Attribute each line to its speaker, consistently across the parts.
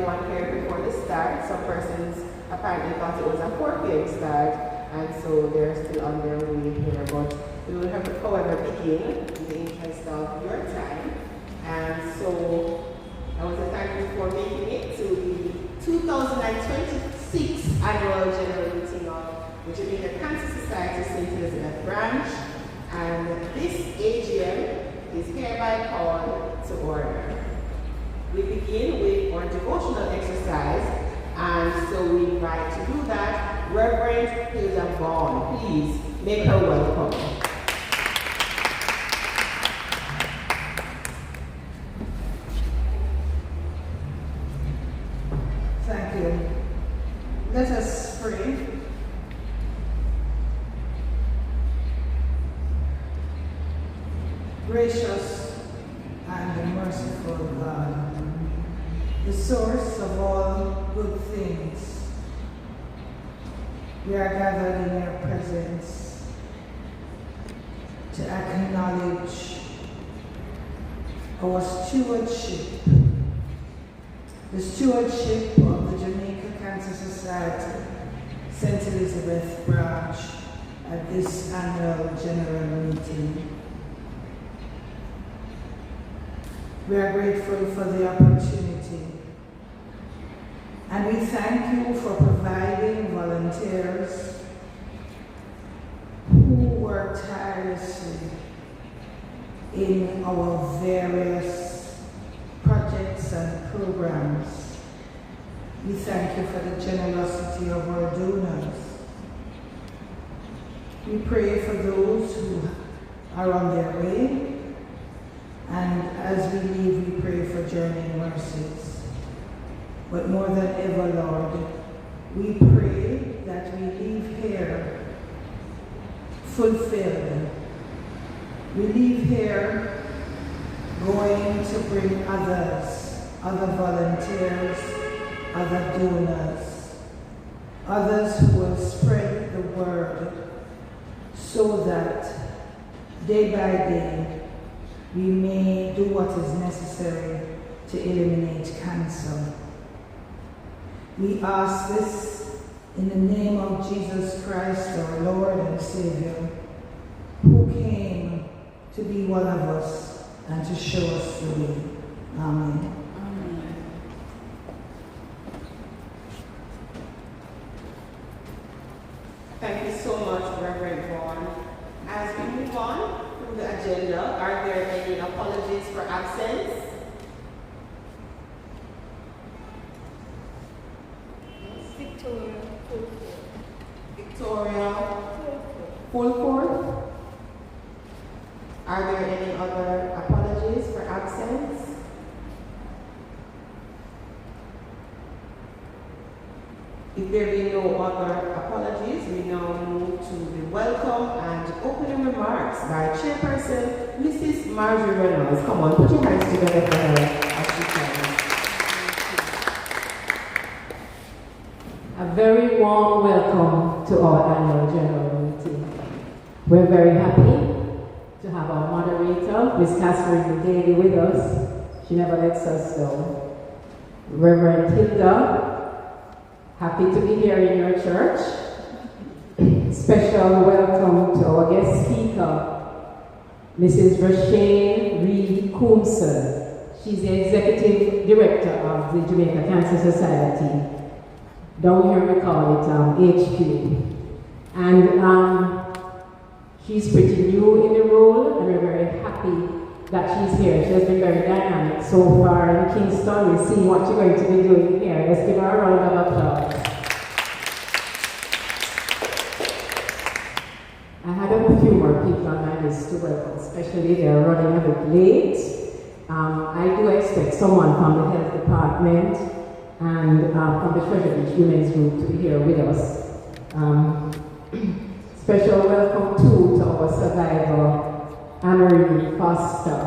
Speaker 1: everyone here before the start. Some persons apparently thought it was a 4 p.m. start, and so they're still on their way here. But we will have, however, begin in the interest of your time. And so I want to thank you for making it to the 2026 Annual General Meeting of the Jamaica Cancer Society St. Elizabeth Branch. And this AGM is hereby called to order. We begin with our devotional exercise, and so we invite to do that Reverend Hilda Vaughn. Please make her welcome.
Speaker 2: Thank you. Let us pray. Gracious and merciful God, the source of all good things, we are gathered in your presence to acknowledge our stewardship, the stewardship of the Jamaica Cancer Society St. Elizabeth Branch at this annual general meeting. We are grateful for the opportunity, and we thank you for providing volunteers who work tirelessly in our various projects and programs. We thank you for the generosity of our donors. We pray for those who are on their way, and as we leave, we pray for journeying mercies. But more than ever, Lord, we pray that we leave here fulfilled. We leave here going to bring others, other volunteers, other donors, others who will spread the word so that day by day we may do what is necessary to eliminate cancer. We ask this in the name of Jesus Christ, our Lord and Savior, who came to be one of us and to show us the way. Amen.
Speaker 1: Amen. Thank you so much, Reverend Vaughn. As we move on through the agenda, are there any apologies for absence? Victoria Fulford. Are there any other apologies for absence? If there be no other apologies, we now move to the welcome and opening remarks by Chairperson Mrs. Marjorie Reynolds. Come on, put your hands together for her as she comes.
Speaker 3: A very warm welcome to our annual general meeting. We're very happy to have our moderator, Ms. Catherine Daly, with us. She never lets us down. Reverend Hilda, happy to be here in your church. Special welcome to our guest speaker, Mrs. Rashane Reed Coomson. She's the Executive Director of the Jamaica Cancer Society. Down here we call it HQ. And she's pretty new in the role, and we're very happy that she's here. She has been very dynamic so far in Kingston. We'll see what she's going to be doing here. Let's give her a round of applause. I had a few more people on my list to welcome, especially they're running a bit late. I do expect someone from the health department and from the Treasury Women's Group to be here with us. Special welcome too to our survivor, Anne-Marie Foster.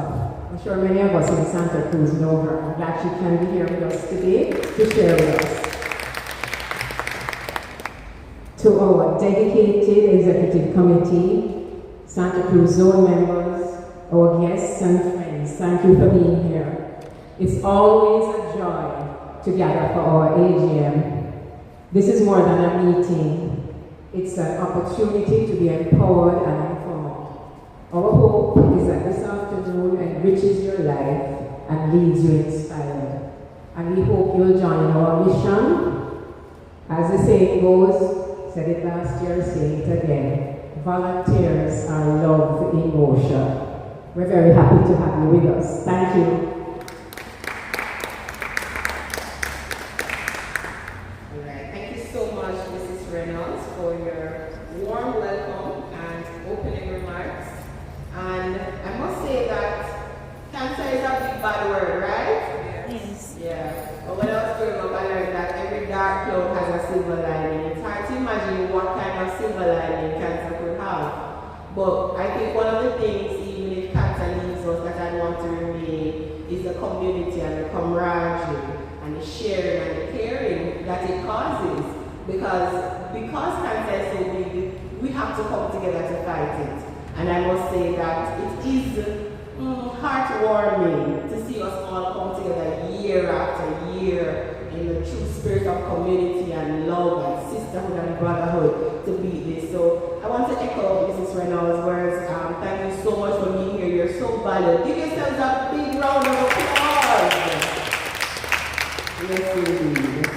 Speaker 3: I'm sure many of us in Santa Cruz know her. I'm glad she can be here with us today to share with us. To our dedicated executive committee, Santa Cruz zone members, our guests and friends, thank you for being here. It's always a joy to gather for our AGM. This is more than a meeting. It's an opportunity to be empowered and informed. Our hope is that this afternoon enriches your life and leaves you inspired. And we hope you'll join our mission. As the saying goes, said it last year, say it again. Volunteers are love in motion. We're very happy to have you with us. Thank you.
Speaker 1: All right. Thank you so much, Mrs. Reynolds, for your warm welcome and opening remarks. And I must say that cancer is a big bad word, right?
Speaker 4: Yes.
Speaker 1: Yeah. But when I was growing up, I learned that every dark cloud has a silver lining. It's hard to imagine what kind of silver lining cancer could have. But I think one of the things, even if cancer leaves us, that I want to remain is the community and the camaraderie and the sharing and the caring that it causes. Because cancer is so big, we have to come together to fight it. And I must say that it is heartwarming to see us all come together year after year in the true spirit of community and love and sisterhood and brotherhood to beat this. So I want to echo Mrs. Reynolds' words. Thank you so much for being here. You're so valued. Give yourselves a big round of applause. Yes, indeed.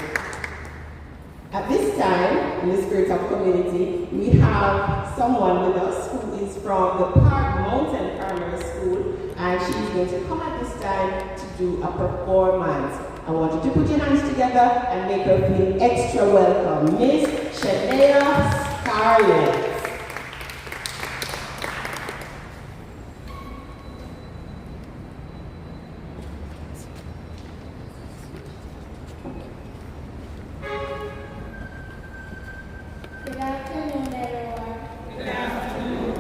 Speaker 1: At this time, in the spirit of community, we have someone with us who is from the Park Mountain Primary School, and she's going to come at this time to do a performance. I want you to put your hands together and make her feel extra welcome. Miss Shania Scarlett.
Speaker 5: Good afternoon, everyone.
Speaker 1: Good afternoon.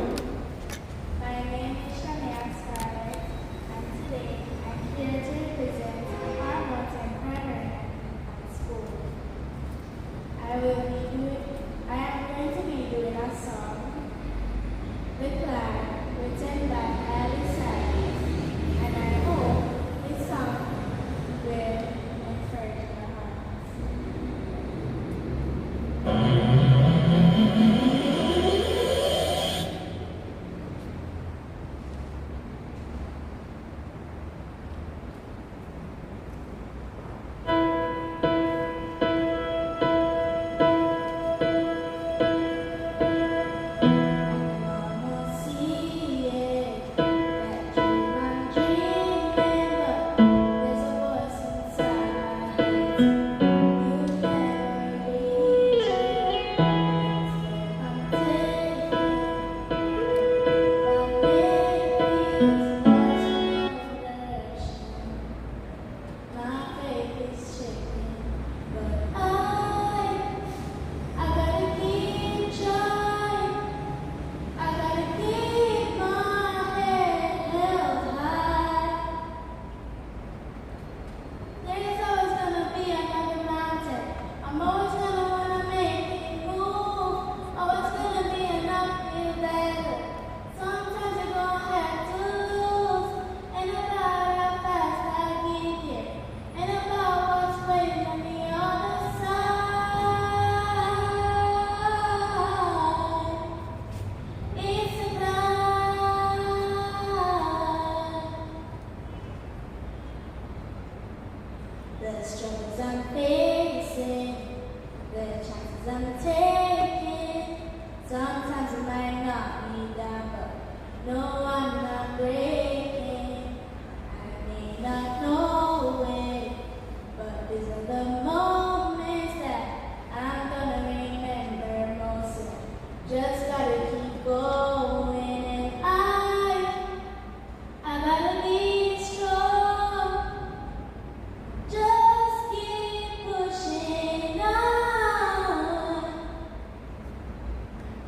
Speaker 5: My name is Shania Scarlett, and today I'm here to represent our Mountain Primary School. I am going to be doing a song, The Clan, written by Alice Cyrus, and I hope this song will encourage your hearts. The struggles I'm facing, the chances I'm taking. Sometimes it might knock me down, but no, I'm not breaking. I may not know it, but these are the moments that I'm gonna remember most. Just gotta keep going, and I gotta be strong. Just keep pushing on.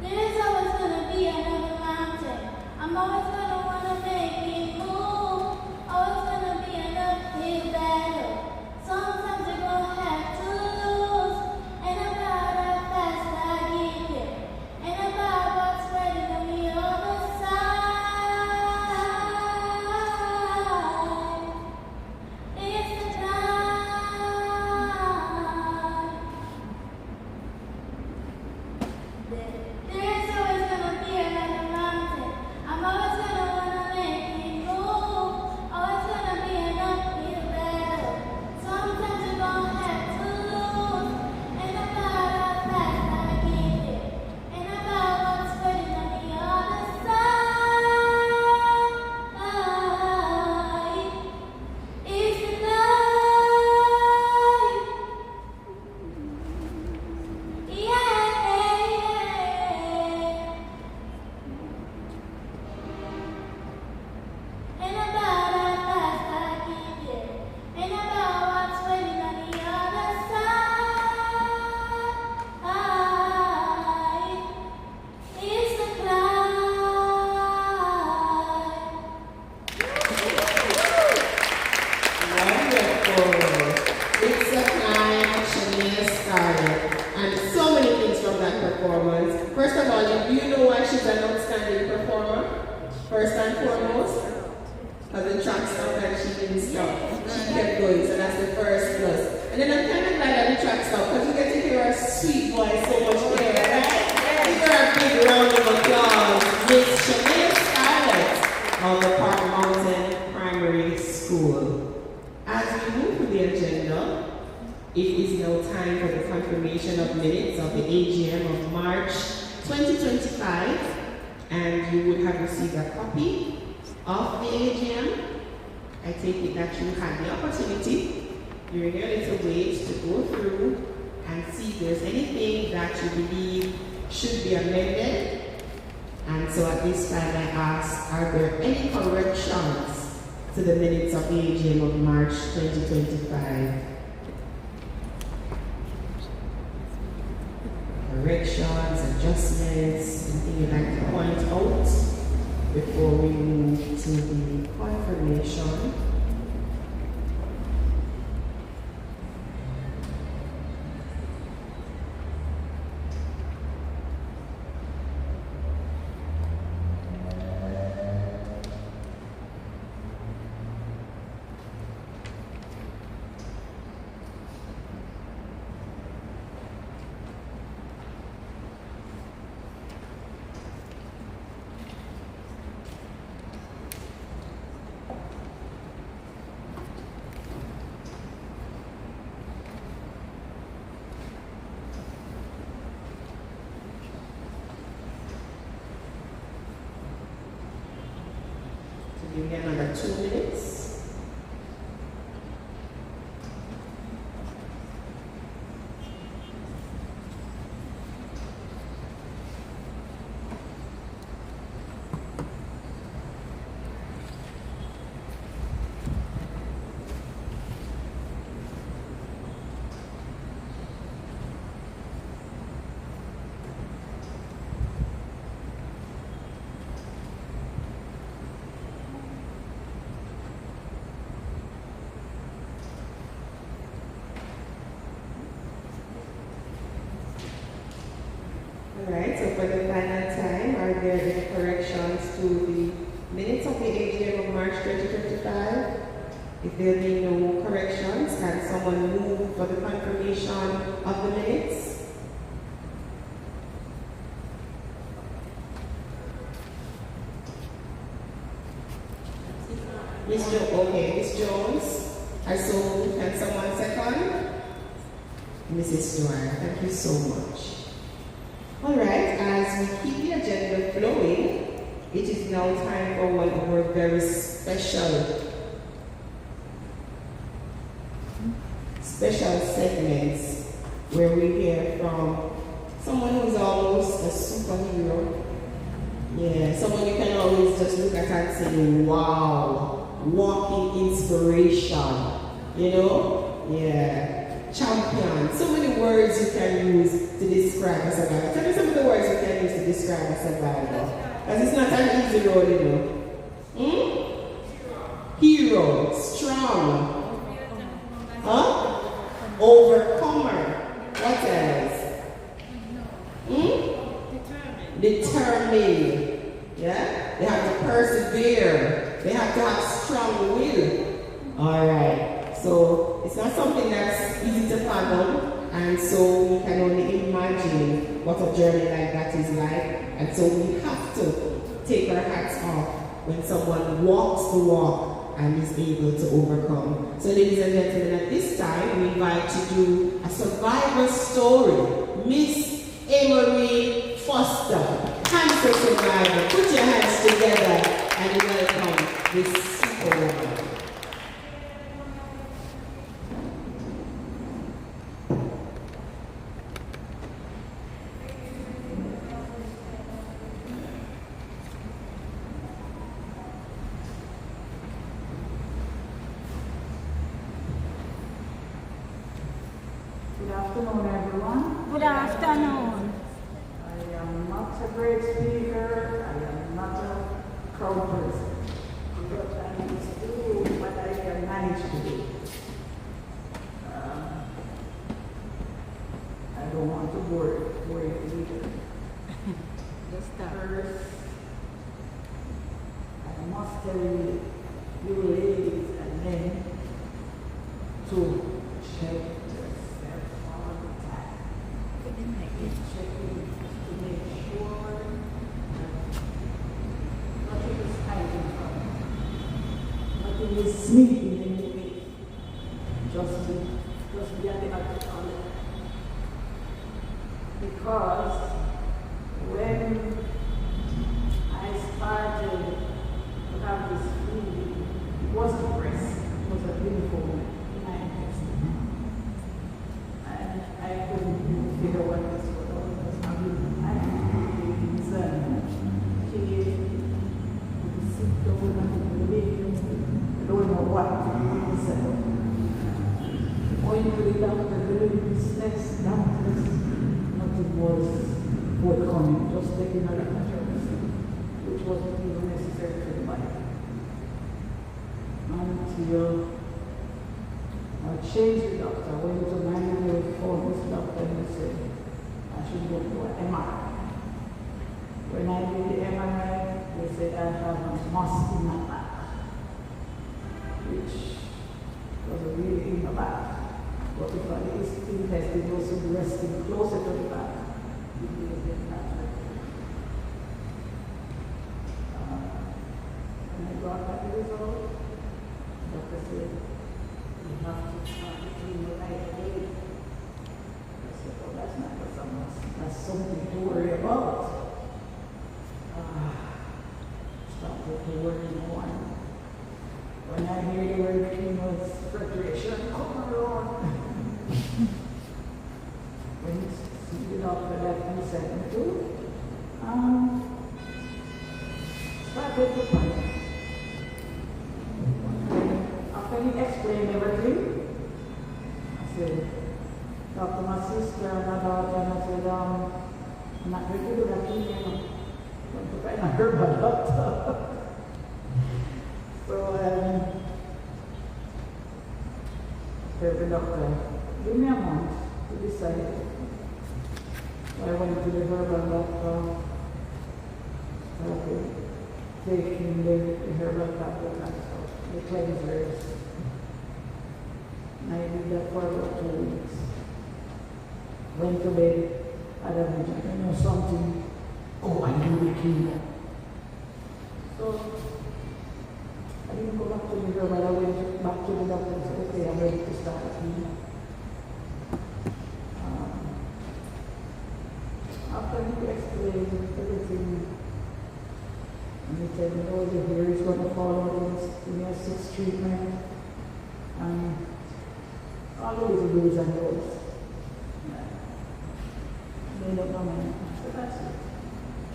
Speaker 5: There's always gonna be another mountain. I'm always gonna wanna make it move. Always gonna be enough
Speaker 1: performance. First of all, do you know why she's an outstanding performer? First and foremost, because the track stopped and she didn't stop. She kept going, so that's the first plus. And then I'm kind of glad that the track stopped, because you get to hear her sweet voice so much clearer, right? Give her a big round of applause. Miss Jamaica of the Park Mountain Primary School. As we move through the agenda, it is now time for the confirmation of minutes of the AGM of March 2025, and you would have received a copy of the AGM. I take it that you had the opportunity during your little wait to go through and see if there's anything that you believe should be amended. And so at this time I ask, are there any corrections to the minutes of the AGM of March 2025? Corrections, adjustments, anything you'd like to point out before we move to the confirmation? Give me another 2 minutes. Alright, so for the final time, are there any corrections to the minutes of the AGM of March 2025? If there be no corrections, can someone move for the confirmation of the minutes? Miss Jones, I so move. Can someone second? Mrs. Stewart, thank you so much. Alright, as we keep the agenda flowing, it is now time for one of our very special segments where we hear from someone who's almost a superhero. Yeah, someone you can always just look at and say, wow, walking inspiration, you know? Yeah. Champion. So many words you can use to describe a survivor. Tell me some of the words you can use to describe a survivor. Because it's not an easy road, you know. Hero. Strong. Huh? Overcomer. What else? Determined. Yeah? They have to persevere. They have to have strong will. Alright. So it's not something that's easy to fathom, and so we can only imagine what a journey like that is like. And so we have to take our hats off when someone walks the walk and is able to overcome. So ladies and gentlemen, at this time we invite you to do a survivor story. Miss Amory Foster, cancer survivor. Put your hands together and welcome this superwoman.
Speaker 2: Good afternoon, everyone.
Speaker 4: Good afternoon.
Speaker 2: I am not a great speaker. I am not a crowd person. But I used to do what I can manage to do. I don't want to bore you either. First, I must tell you ladies and men to check yourself all the time. Checking to make sure that nothing is hiding from you. Nothing is sneaking in the way. Just be at the alert. Because when I started to have this feeling, it wasn't breast, it was a lymphoma in my intestine. And I couldn't even figure what this was. I had feelings and pain, sit down and the baby, I don't know what to say. Going to the doctor, doing business, doctors, nothing was forthcoming, just taking a lectures, which wasn't even necessary for the body. Until I changed the doctor, I went to my neighborhood, phone this doctor and he said, I should go to an MRI. When I did the MRI, they said I have a mass in my back, which was really in the back. But if I intestine was resting closer to the back, it would have been that way. When I got that result, the doctor said, you have to start the chemo right away. I said, oh, that's not for someone. That's something to worry about. Started to worry more. When I hear the word chemo, preparation, come around. When you see the doctor that you said to, started to panic. After he explained everything, I said, talk to my sister and my daughter, and I said, I'm not going to do that chemo. I'm going to find a herbal doctor. So, the doctor gave me a month to decide. So I went to the herbal doctor, started taking the herbal tablet and stuff, the cleansers. And I did that for about 2 weeks. Went to bed, had a vision, you know something, oh, I do the chemo. So I didn't go back to the herbal, I went back to the doctor and said, okay, I'm ready to start chemo. After he explained everything, and he said, oh, the hair is going to fall out, give me a 6 treatment, and all the little do's and don'ts. I made up my mind. So that's it.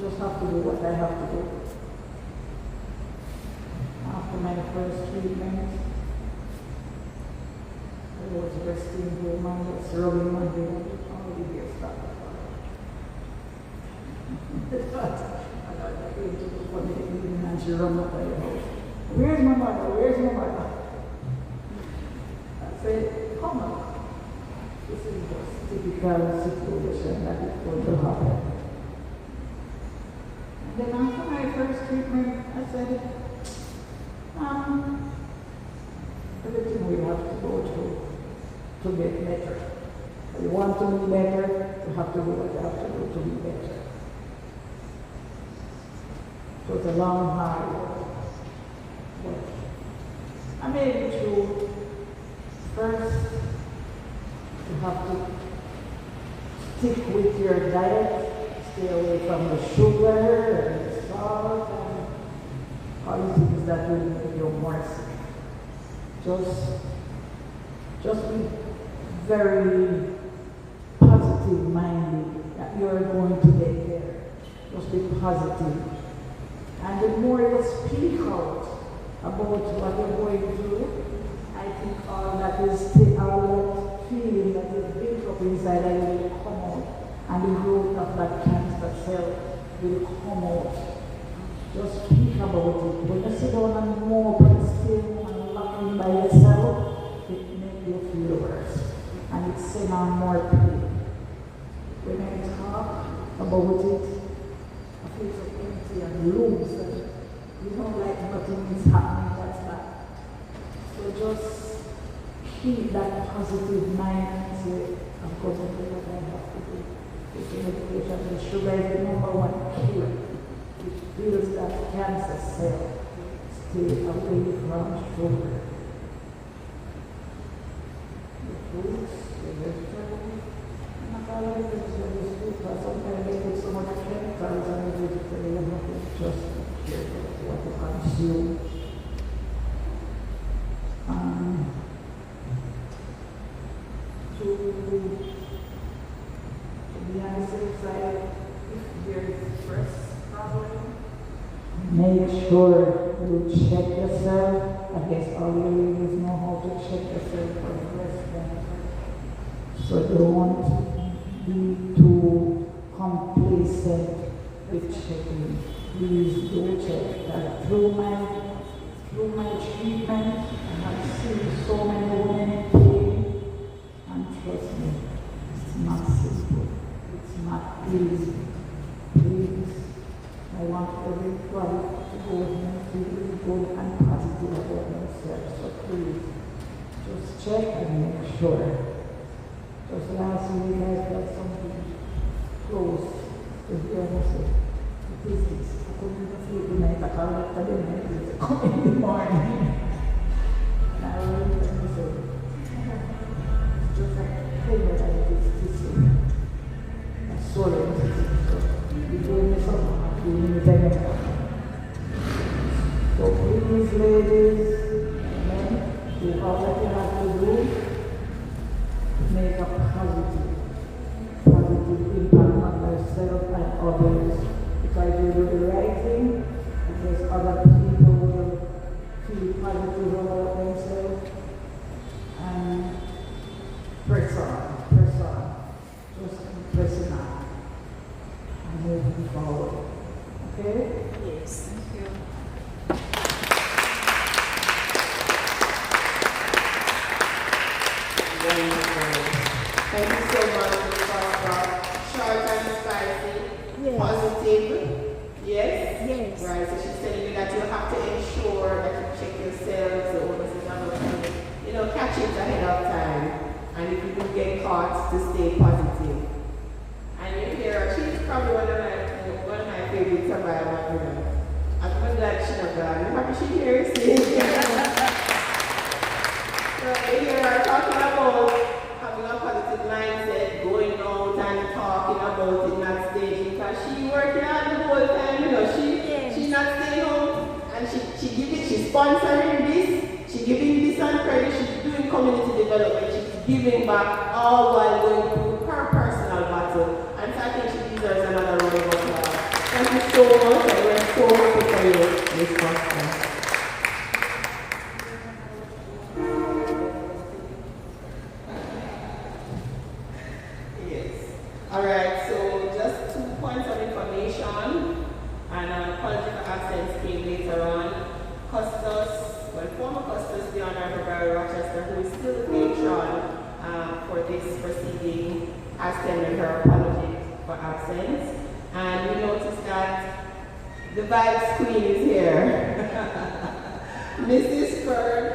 Speaker 2: Just have to do what I have to do. After my first treatment, I was resting home, I was rubbing my head, all the hair started falling. I got that into the funny evening and she ran up by the house. Where's my mother? Where's my mother? I said, come on. This is just typical situation that is going to happen. And then after my first treatment, I said, everything we have to go through to get better. If you want to be better, you have to do what you have to do to be better. So it's a long, hard work. But I made it through. First, you have to stick with your diet, stay away from the sugar and the salt and all the things that will make you more sick. Just be very positive minded that you're going to get there. Just be positive. And the more you speak out about what you're going through, I think all that is all that feeling that is built up inside that will come out, and the growth of that cancer cell will come out. Just speak about it. When you sit down and mope and stay and lock in by yourself, it makes you feel worse, and it sends on more pain. When I talk about it, I feel so empty and loose and you know like nothing is happening, that's that. So just keep that positive mind and say, I'm going to do what I have to do. Taking medication, the sugar is the number one killer. It kills that cancer cell. Stay away from sugar. The fruits, the vegetables, not all of the vegetables, because sometimes they put so much chemicals on the vegetable, you have to just be careful of what you consume. To be on the safe side, if there is stress problem, make sure you check yourself. I guess all you ladies know how to check yourself for breast cancer. So don't be too complacent with checking. Please do check that. Through my treatment, I have seen so many women in pain, and trust me, it's not simple. It's not easy. Please, I want everybody to go in and feel good and positive about themselves. So please, just check and make sure. Just last week I felt something close to here and I said, what is this? I couldn't even sleep the night. I called it the night. It's come in the morning. And I remember and said, it's just a thing that I did tissue. I saw it in tissue. So you gave me something. I'm feeling it anymore. So please, ladies, amen, do all that you have to do. Make a positive impact on yourself and others. Because you do the right thing, because other people will feel positive about themselves. And press on. Just keep pressing on and moving forward. Okay?
Speaker 1: Yes. Thank you. Thank you so much for short and spicy,
Speaker 4: Yes.
Speaker 1: positive. Yes?
Speaker 4: Yes.
Speaker 1: Right, so she's telling you that you have to ensure that you check yourselves, the onus is not on you. Catch it ahead of time. And if you do get caught, to stay positive. And you hear her, she's probably one of my favorite survivors. I'm glad she's not glad. I'm happy she hears it. So you hear her talking about having a positive mindset, going out and talking about it, not staying, because she working hard the whole time, she's not staying home, and she's sponsoring this, she's giving this on credit, she's doing community development, she's giving back all while going through her personal battle, and so I think she deserves another round of applause. Thank you so much, and we're so happy for you, Miss Foster. Alright, so just 2 points of information, and apology for absence came later on. Former Custos, the Honorable Barry Rochester, who is still the patron for this proceeding, has tendered her apology for absence. And we noticed that the Vibes Queen is here. Mrs. Fern.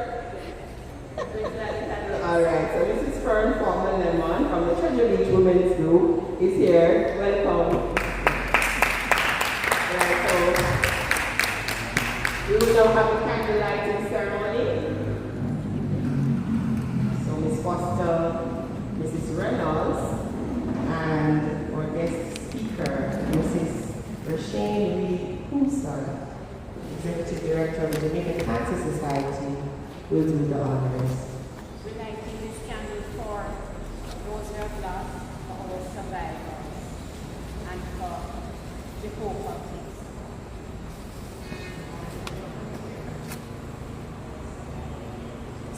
Speaker 1: Alright, so Mrs. Fern Forman Lemon from the Treasure Beach Women's Group is here. Welcome. Right, so we will now have a candle lighting ceremony. So Ms. Foster, Mrs. Reynolds, and our guest speaker, Mrs. Rashane Reed Hooser, Executive Director of the Jamaica Cancer Society, will do the honors.
Speaker 6: We're lighting this candle for those who have lost, for our survivors, and for the hope of peace.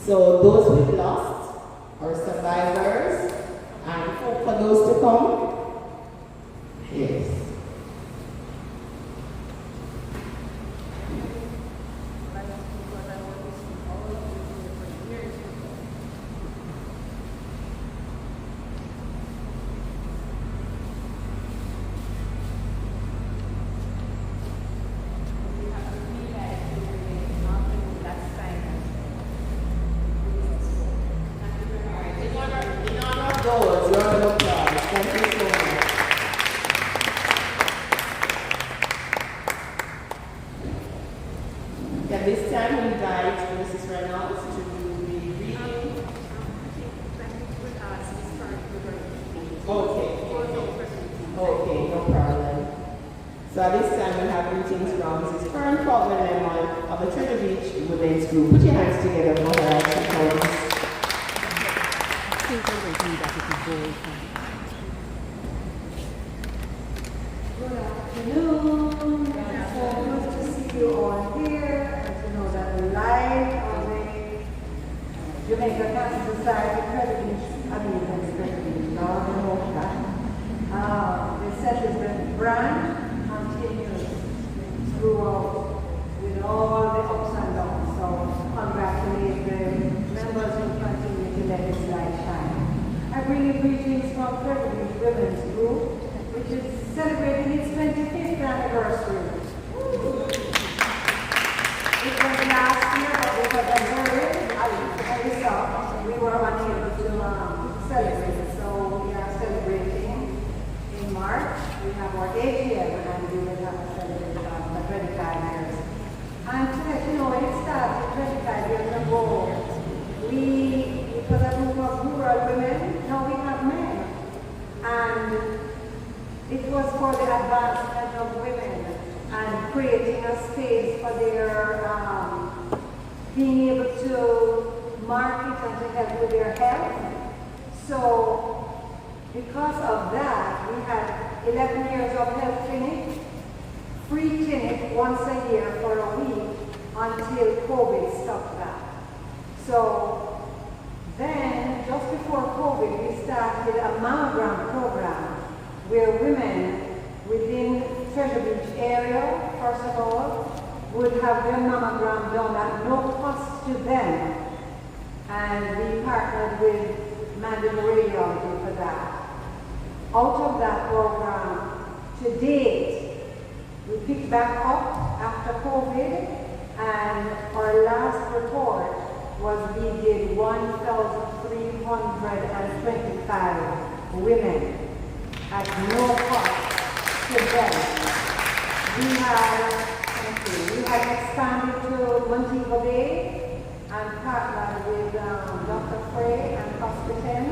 Speaker 1: So those we've lost, our survivors, and hope for those to come. Yes. Okay, no problem. So at this time we have greetings from Mrs. Fern Faulkner Lemon of the Treasure Beach Women's Group. Put your hands together for her as she comes.
Speaker 2: Good afternoon. It's so good to see you all here and to know that the light of the Jamaica Cancer Society President, now we know that. The settlement branch continues throughout with all the ups and downs. So congratulate the members who continue to let this light shine. I bring you greetings from President Women's Group, which is celebrating its 25th anniversary. It was last year, but because of COVID, we were unable to celebrate. So we are celebrating in March. We have our 80th and we will have to celebrate the 25 years. And to let you know, when it started 25 years ago, because a group of rural women, now we have men. And it was for the advancement of women and creating a space for their being able to market and to help with their health. So because of that, we had 11 years of health clinic, free clinic once a year for a week until COVID stopped that. So then, just before COVID, we started a mammogram program where women within Treasure Beach area, first of all, would have their mammogram done at no cost to them. And we partnered with Mandela Radiology for that. Out of that program, to date, we picked back up after COVID, and our last report was we did 1,325 women at no cost to them. We had expanded to Montego Bay and partnered with Dr. Frey and Hospital,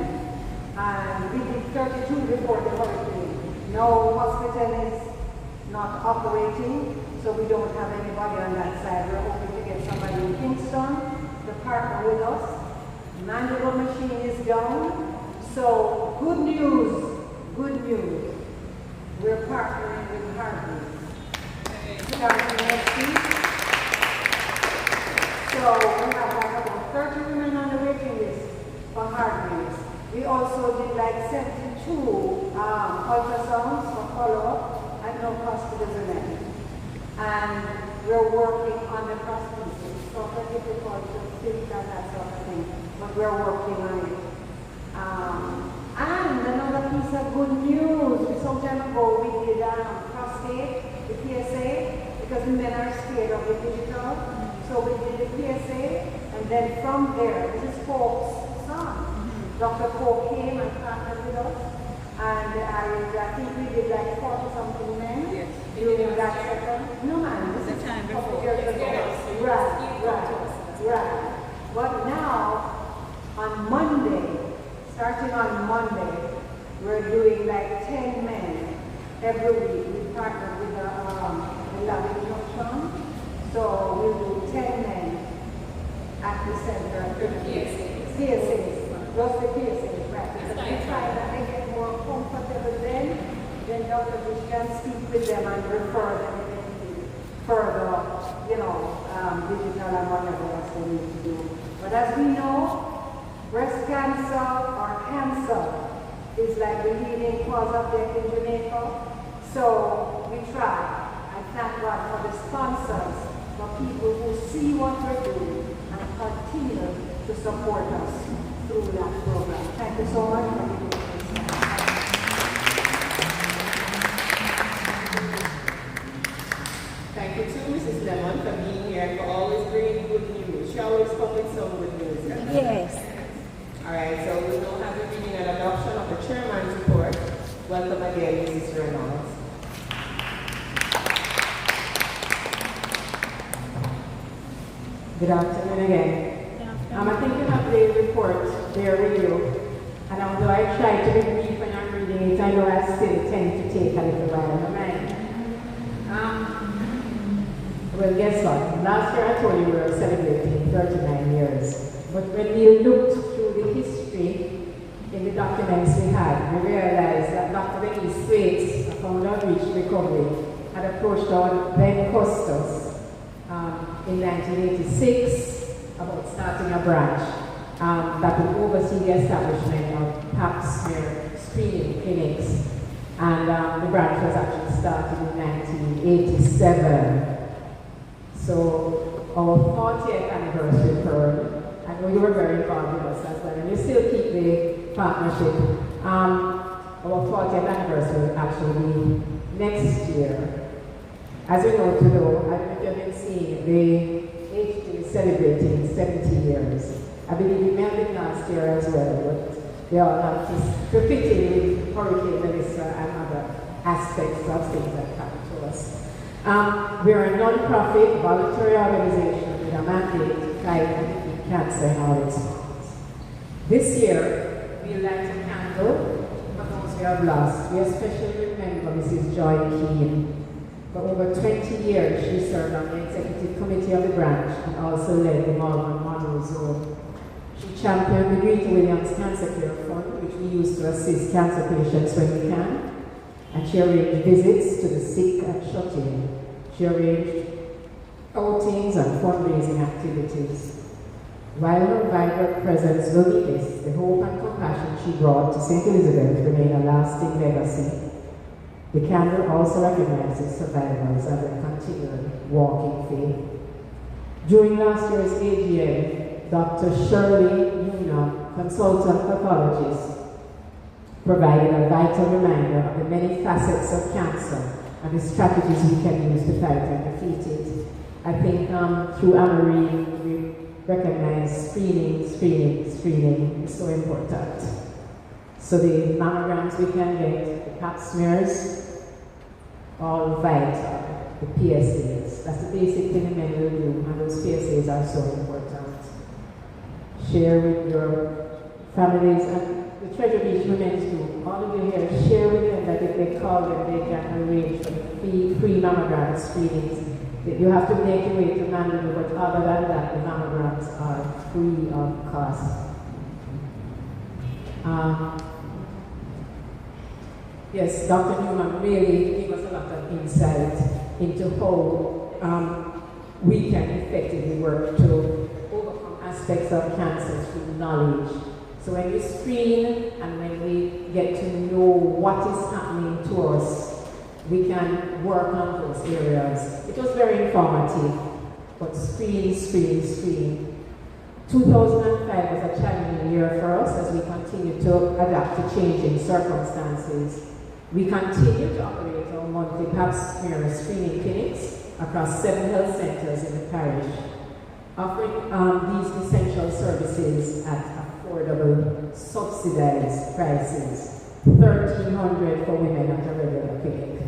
Speaker 2: and we did 32 before the hurricane. No, Hospital is not operating, so we don't have anybody on that side. We're hoping to get somebody in Kingston to partner with us. Manual machine is down, so good news. We're partnering with Harvey. Starting next week. So we have like about 30 women on the waiting list for Harvey's. We also did like 72 ultrasounds for follow-up at no cost to the women. And we're working on the prosthesis. So it's difficult to think that sort of thing, but we're working on it. And another piece of good news, some time ago we did prostate, the PSA, because women are scared of the digital. So we did the PSA, and then from there, this is Pope's son. Dr. Pope came and partnered with us, and I think we did like 40-something men during that second. No man, this is a couple years ago. Right. But now, on Monday, starting on Monday, we're doing like 10 men every week. We partnered with the lab instruction. So we'll do 10 men at the center. PSAs. Just the PSAs, right. Because we find that they get more comfortable then Dr. Bush can speak with them and refer them further, digital and whatever else they need to do. But as we know, breast cancer or cancer is like the leading cause of death in Jamaica. So we try and thank God for the sponsors, for people who see what we're doing and continue to support us through that program. Thank you so much for giving us this.
Speaker 1: Thank you to Mrs. Lemon for being here and for always bringing good news. She always comes with some good news.
Speaker 5: Yes.
Speaker 1: All right, so we will have the reading and adoption of the chairman's report. Welcome again, Mrs. Reynolds.
Speaker 3: Good afternoon again. I think you have the report there with you. And although I try to be brief when I'm reading they tend to take a little while, am I right? Well, guess what? Last year I told you we were celebrating 39 years. But when we looked through the history in the documents we had, we realized that Dr. Denise Thwaites, a founder of Reach Recovery, had approached our then Custos in 1986 about starting a branch that would oversee the establishment of pap smear screening clinics. And the branch was actually started in 1987. So our 40th anniversary occurred. I know you were very involved with us as well, and you still keep the partnership. Our 40th anniversary will actually be next year. As you know, I don't know if you've been seeing, the HT is celebrating 70 years. I believe we met it last year as well, but they all have to fit in with Hurricane Melissa and other aspects of things that happen to us. We're a non-profit voluntary organization with a mandate to fight and defeat cancer in all its forms. This year, we light a candle for those we have lost. We especially remember Mrs. Joy Keane. For over 20 years, she served on the executive committee of the branch and also led the Malvern Model Zone. She championed the Greta Williams Cancer Care Fund, which we use to assist cancer patients when we can. And she arranged visits to the sick and shut-in. She arranged outings and fundraising activities. While her vibrant presence will be missed, the hope and compassion she brought to St. Elizabeth remain a lasting legacy. The candle also recognizes survivors and their continued walk in faith. During last year's AGM, Dr. Shirley Yuna, consultant pathologist, provided a vital reminder of the many facets of cancer and the strategies we can use to fight and defeat it. I think through Anne-Marie, we recognize screening is so important. So the mammograms we can get, the pap smears, all vital, the PSAs. That's the basic thing the men will do, and those PSAs are so important. Share with your families and the Treasure Beach Women's Group. All of you here, share with them that if they call them, they can arrange for free mammogram screenings. You have to make your way to Mandalay, but other than that, the mammograms are free of cost. Yes, Dr. Newman really gave us a lot of insight into how we can effectively work to overcome aspects of cancer through knowledge. So when we screen and when we get to know what is happening to us, we can work on those areas. It was very informative, but screen. 2005 was a challenging year for us as we continue to adapt to changing circumstances. We continue to operate our monthly pap smear screening clinics across 7 health centers in the parish, offering these essential services at affordable, subsidized prices, $1,300 for women at a regular clinic,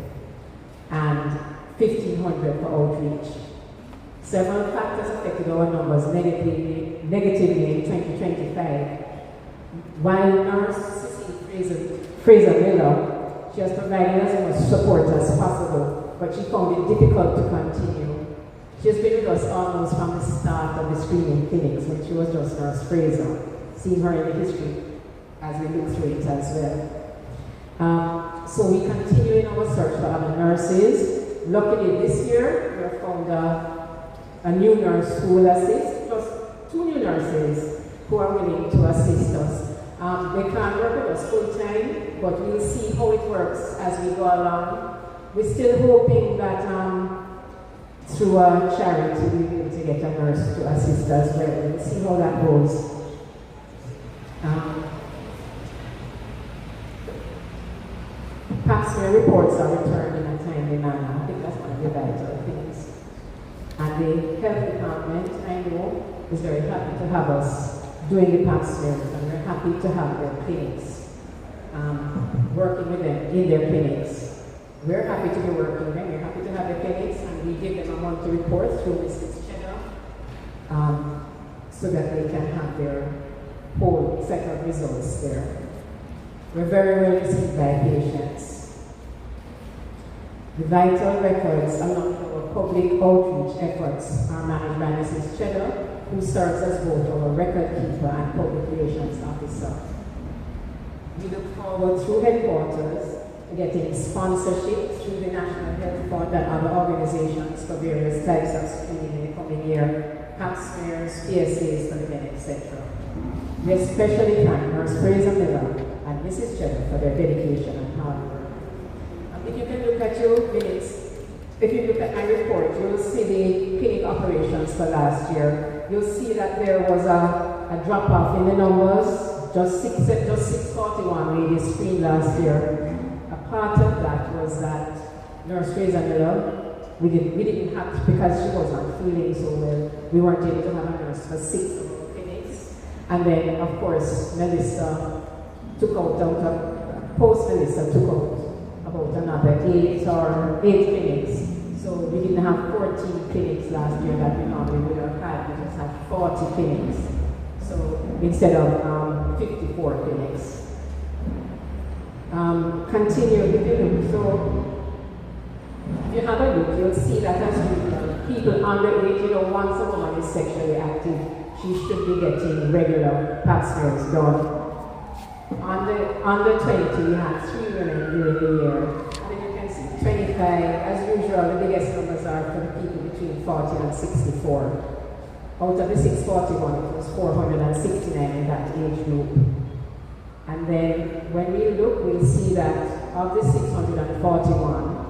Speaker 3: and $1,500 for outreach. Several factors affected our numbers negatively in 2025. While nurse Cecile Fraser Miller, she has provided as much support as possible, but she found it difficult to continue. She has been with us almost from the start of the screening clinics when she was just Nurse Fraser, seeing her in the history as we look through it as well. So we continue in our search for other nurses. Luckily this year, we have found a new nurse who will assist, plus 2 new nurses who are willing to assist us. They can't work with us full time, but we'll see how it works as we go along. We're still hoping that through a charity we'll be able to get a nurse to assist as well. We'll see how that goes. Pap smear reports are returned in a timely manner. I think that's one of the vital things. And the health department, I know, is very happy to have us doing the pap smears, and we're happy to have their clinics, working with them in their clinics. We're happy to be working with them, we're happy to have their clinics, and we give them a monthly report through Mrs. Cheddar, so that they can have their whole set of results there. We're very well received by patients. The vital records along with our public outreach efforts are managed by Mrs. Cheddar, who serves as both our record keeper and public relations officer. We look forward through headquarters to getting sponsorship through the National Health Fund and other organizations for various types of screening in the coming year, pap smears, PSAs for the men, etc. We especially thank Nurse Fraser Miller and Mrs. Cheddar for their dedication and hard work. If you can look at your minutes, if you look at my report, you'll see the clinic operations for last year. You'll see that there was a drop-off in the numbers. Just 641 ladies screened last year. A part of that was that Nurse Fraser Miller, we didn't have to, because she wasn't feeling so well, we weren't able to have a nurse for 6 of our clinics. And then, of course, Melissa took out, post-Melissa took out about another 8 clinics. So we didn't have 14 clinics last year that we normally would have had. We just had 40 clinics. So instead of 54 clinics. Continue if you look. So if you have a look, you'll see that as usual, people under age, once a woman is sexually active, she should be getting regular pap smears done. Under 20, we had 3 women during the year. And then you can see 25, as usual, the biggest numbers are for the people between 40 and 64. Out of the 641, it was 469 in that age group. And then when we look, we'll see that of the 641,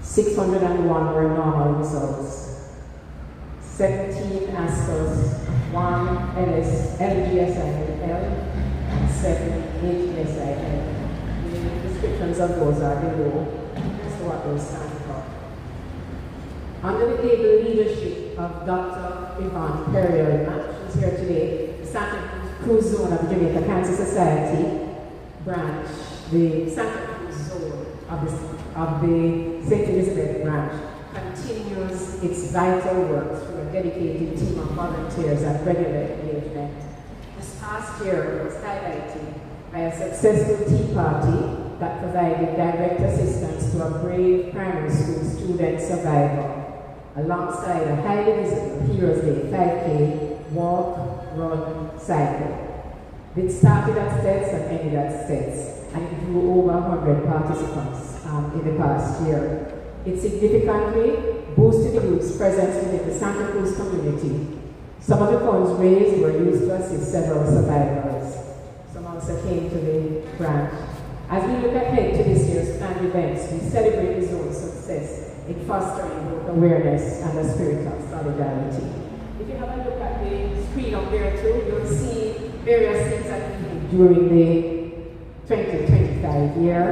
Speaker 3: 601 were normal results. 17 Ascos, 1 LGSIL, and 7 HSIL. The descriptions of those are below. That's what those stand for. Under the able leadership of Dr. Yvonne Perrier, she's here today, the Santa Cruz Zone of the Jamaica Cancer Society branch, the Santa Cruz Zone of the St. Elizabeth branch, continues its vital work through a dedicated team of volunteers and regular engagement. This past year was highlighted by a successful tea party that provided direct assistance to a brave primary school student survivor, alongside a highly visible Heroes Day 5K walk, run, cycle. It started at Stets and ended at Stets, and it drew over 100 participants in the past year. It significantly boosted the group's presence within the Santa Cruz community. Some of the funds raised were used to assist several survivors. Some also came to the branch. As we look ahead to this year's planned events, we celebrate the zone's success in fostering both awareness and a spirit of solidarity. If you have a look at the screen up there too, you'll see various things that we did during the 2025 year.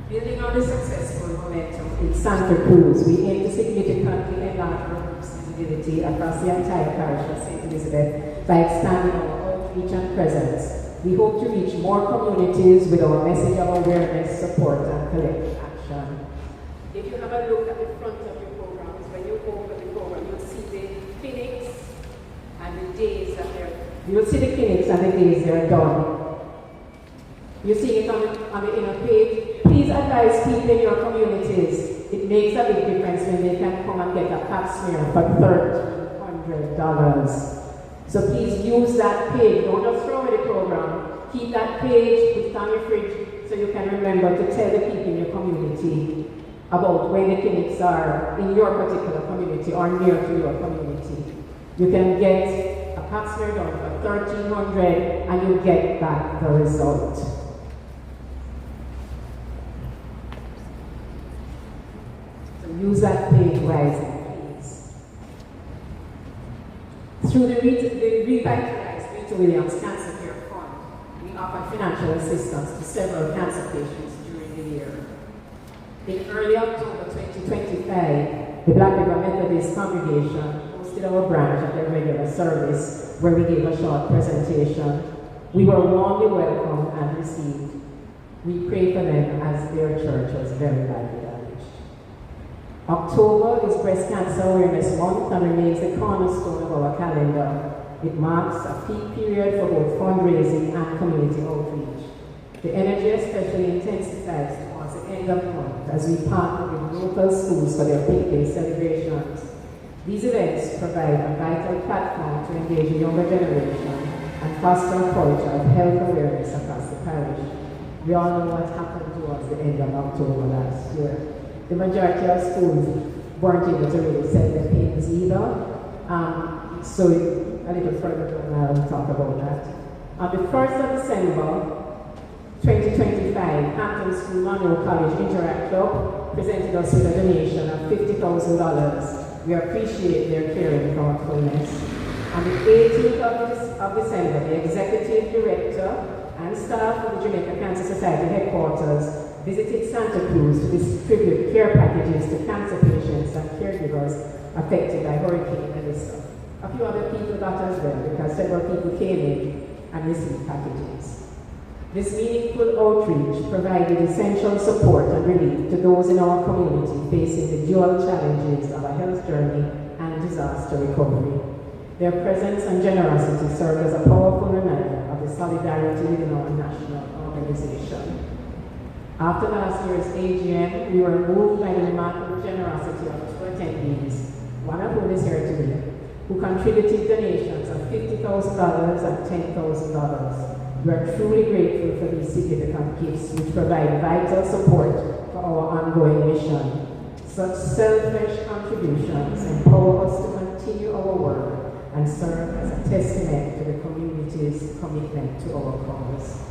Speaker 3: Building on the successful momentum in Santa Cruz, we aim to significantly enlarge our group's visibility across the entire parish of St. Elizabeth by expanding our outreach and presence. We hope to reach more communities with our message of awareness, support, and collective action. If you have a look at the front of your programs, when you open the program, you'll see the clinics and the days that you'll see the clinics and the days they're done. You see it on the inner page. Please advise people in your communities. It makes a big difference when they can come and get a pap smear for $1,300. So please use that page. Don't just throw away the program. Keep that page, put it on your fridge so you can remember to tell the people in your community about when the clinics are in your particular community or near to your community. You can get a pap smear done for $1,300 and you get back the result. Use that page wisely, please. Through the revitalized Rita Williams Cancer Care Fund, we offer financial assistance to several cancer patients during the year. In early October 2025, the Black River Methodist congregation hosted our branch at their regular service, where we gave a short presentation. We were warmly welcomed and received. We pray for them as their church was very badly damaged. October is Breast Cancer Awareness Month and remains the cornerstone of our calendar. It marks a peak period for both fundraising and community outreach. The energy especially intensifies towards the end of the month as we partner with local schools for their Pink Day celebrations. These events provide a vital platform to engage the younger generation and foster a culture of health awareness across the parish. We all know what happened towards the end of October last year. The majority of schools weren't able to really sell their papers either. So a little further down, I'll talk about that. On the 1st of December, 2025, Hampton School Monroe College Interact Club presented us with a donation of $50,000. We appreciate their caring thoughtfulness. On the 18th of December, the Executive Director and staff of the Jamaica Cancer Society headquarters visited Santa Cruz to distribute care packages to cancer patients and caregivers affected by Hurricane Melissa. A few other people got as well because several people came in and received packages. This meaningful outreach provided essential support and relief to those in our community facing the dual challenges of a health journey and disaster recovery. Their presence and generosity served as a powerful reminder of the solidarity within our national organization. After last year's AGM, we were moved by the remarkable generosity of two attendees, one of whom is here today, who contributed donations of $50,000 and $10,000. We are truly grateful for these significant gifts which provide vital support for our ongoing mission. Such selfless contributions empower us to continue our work and serve as a testament to the community's commitment to our cause.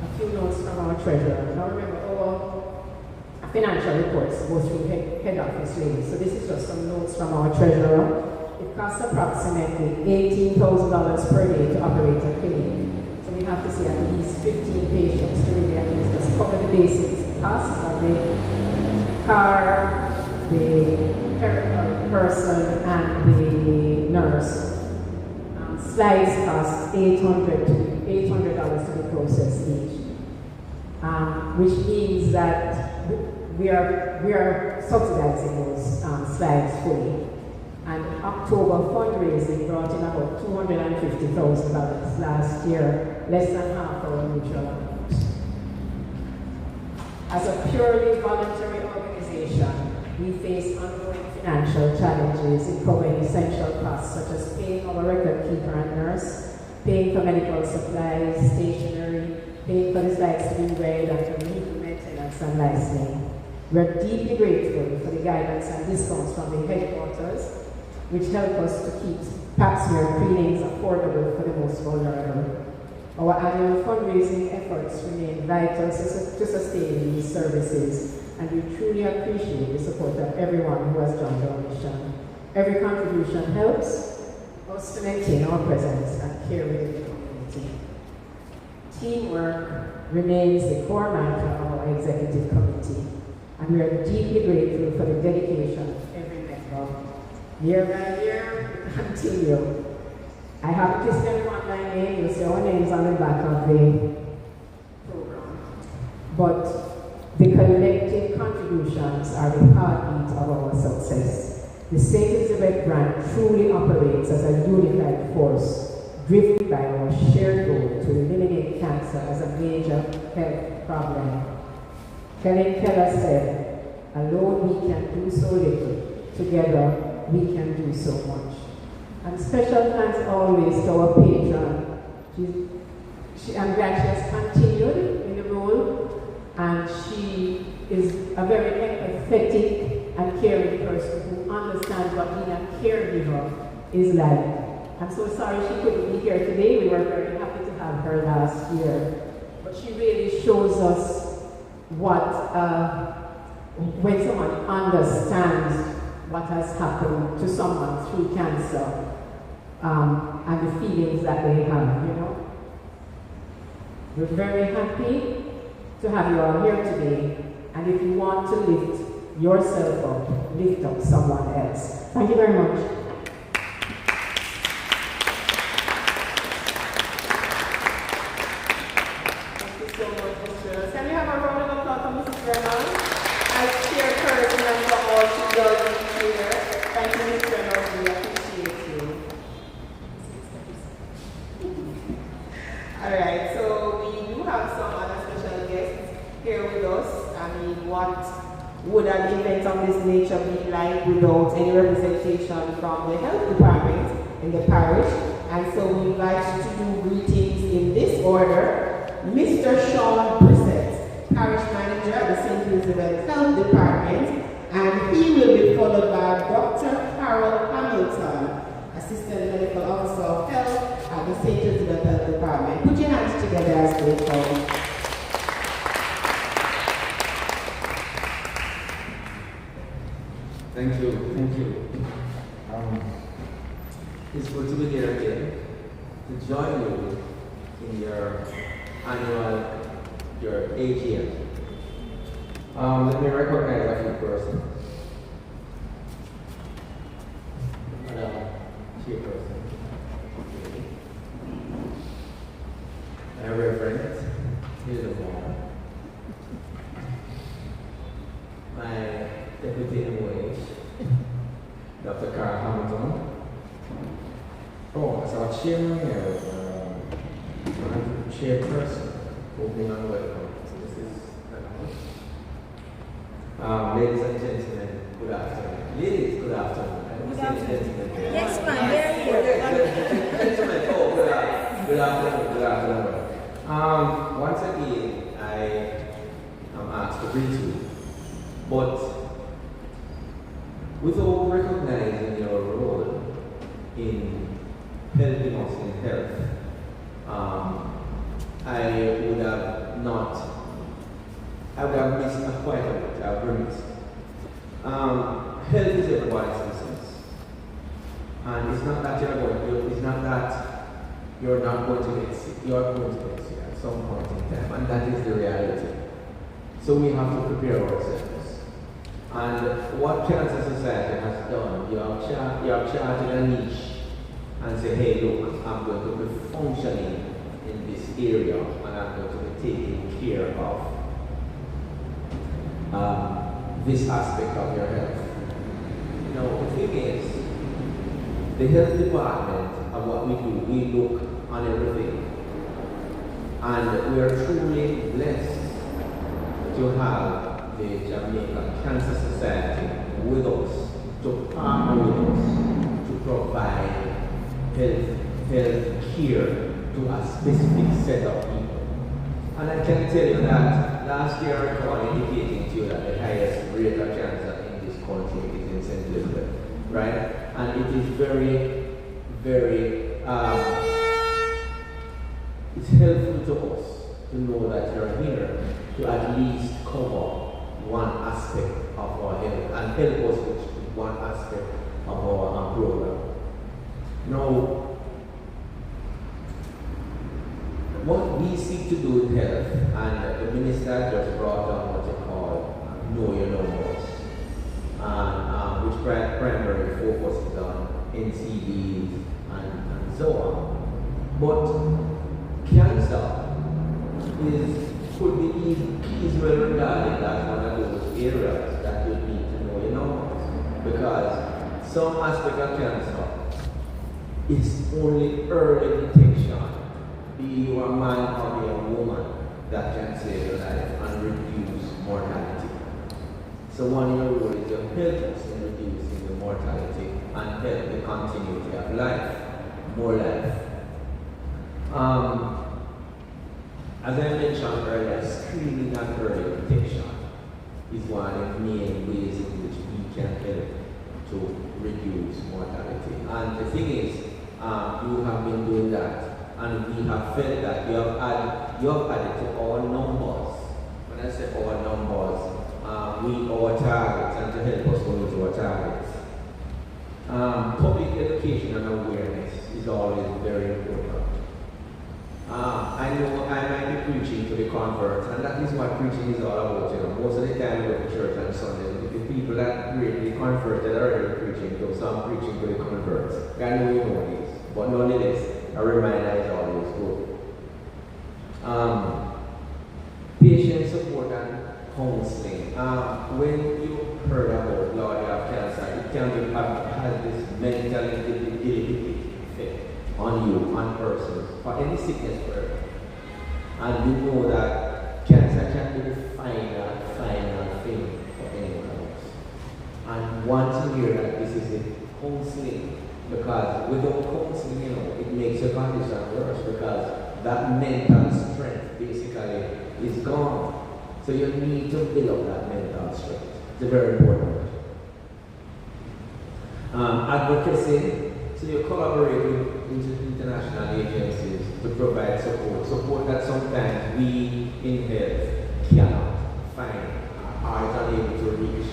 Speaker 3: A few notes from our treasurer. Now remember, our financial reports go through head office really, so this is just some notes from our treasurer. It costs approximately $18,000 per day to operate a clinic. So we have to see at least 15 patients to really at least just cover the basics costs of the car, the person, and the nurse. Slides cost $800 to be processed each, which means that we are subsidizing those slides fully. And October fundraising brought in about $250,000 last year, less than half our mutual amount. As a purely voluntary organization, we face ongoing financial challenges in covering essential costs such as paying our record keeper and nurse, paying for medical supplies, stationery, paying for the slides to be read, and for vehicle maintenance and licensing. We are deeply grateful for the guidance and discounts from the headquarters, which help us to keep pap smear cleanings affordable for the most vulnerable. Our annual fundraising efforts remain vital to sustain these services, and we truly appreciate the support of everyone who has joined our mission. Every contribution helps us to maintain our presence and care within the community. Teamwork remains the core mantra of our executive committee, and we are deeply grateful for the dedication of every member. Year by year, we continue. I haven't listed everyone by name, you'll see our names on the back of the program. But the collective contributions are the heartbeat of our success. The St. Elizabeth brand truly operates as a unified force, driven by our shared goal to eliminate cancer as a major health problem. Helen Keller said, "Alone we can do so little, together we can do so much." And special thanks always to our patron. I'm glad she has continued in the role, and she is a very empathetic and caring person who understands what being a caregiver is like. I'm so sorry she couldn't be here today. We were very happy to have her last year. But she really shows us what, when someone understands what has happened to someone through cancer, and the feelings that they have, you know. We're very happy to have you all here today, and if you want to lift yourself up, lift up someone else. Thank you very much.
Speaker 1: Thank you so much, Ms. Reynolds. Can we have a round of applause for Mrs. Reynolds? As chairperson and for all she does here. Thank you, Ms. Reynolds. We appreciate you. All right, so we do have some other here with us. I mean, what would an event of this nature be like without any representation from the health department in the parish? And so we invite you to do greetings in this order. Mr. Sean Brissett, Parish Manager at the St. Elizabeth Health Department, and he will be followed by Dr. Carol Hamilton, Assistant Medical Officer of Health at the St. Elizabeth Health Department. Put your hands together as they come.
Speaker 4: Thank you, thank you. It's good to be here again to join you in your annual, your AGM. Let me recognize a few persons. Chairperson. My Reverend Hildebrand. My Deputy MOH, Dr. Carl Hamilton. Oh, so our chairman here, chairperson, opening and welcome. So this is ladies and gentlemen, good afternoon. Ladies, good afternoon. Good afternoon.
Speaker 5: Yes, ma'am, very good.
Speaker 4: Gentlemen, oh, good afternoon, good afternoon. Once again, I am asked to greet you, but without recognizing your role in helping us in health, I would have missed quite a bit. I would have missed. Health is everybody's business, and it's not that you're not going to get sick. You're going to get sick at some point in time, and that is the reality. So we have to prepare ourselves. And what Cancer Society has done, you have charted a niche and say, hey, look, I'm going to be functioning in this area, and I'm going to be taking care of this aspect of your health. Now, the thing is, the health department of what we do, we look on everything. And we are truly blessed to have the Jamaica Cancer Society with us, to partner with us, to provide health care to a specific set of people. And I can tell you that last year I recall indicating to you that the highest rate of cancer in this country is in St. Elizabeth, right? And it is very, very, it's helpful to us to know that you're here to at least cover one aspect of our health and help us with one aspect of our program. Now, what we seek to do in health, and the minister just brought on what you call know your numbers, and which primarily focuses on NCDs and so on. But cancer could be well regarded as one of those areas that you need to know your numbers, because some aspect of cancer is only early detection. Be you a man or be a woman, that can save your life and reduce mortality. So one of your role is to help us in reducing the mortality and help the continuity of life, more life. As I mentioned earlier, screening and early detection is one of the main ways in which we can help to reduce mortality. And the thing is, you have been doing that. And we have felt that you have added to our numbers. When I say our numbers, our targets, and to help us go into our targets. Public education and awareness is always very important. I know I might be preaching to the converts, and that is what preaching is all about. You know, most of the time we go to church on Sunday, the people that really converted are already preaching to, so I'm preaching to the converts. I know you know this, but nonetheless, a reminder is always good. Patient support and counseling. When you heard about Lord of cancer, it can be, has this mental debilitating effect on you, on persons, for any sickness. And you know that cancer can be the final thing for anyone else. And want to hear that this is a counseling, because without counseling, it makes your condition worse, because that mental strength basically is gone. So you need to build up that mental strength. It's very important. Advocacy. So you collaborate with international agencies to provide support that sometimes we in health cannot find, are unable to reach.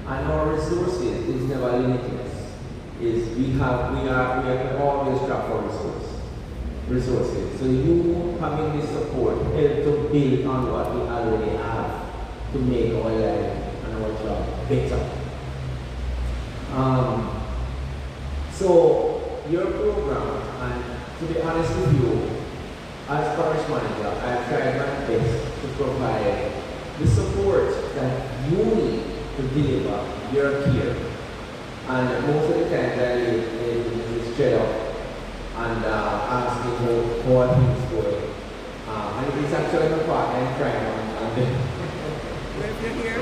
Speaker 4: And our resources is never limitless. We always trap for resources. So you having this support help to build on what we already have to make our life and our job better. So your program, and to be honest with you, as parish manager, I've tried my best to provide the support that you need to deliver your care. And most of the times I live straight up and asking how are things going. And it's actually my partner in crime on the
Speaker 6: If you're here,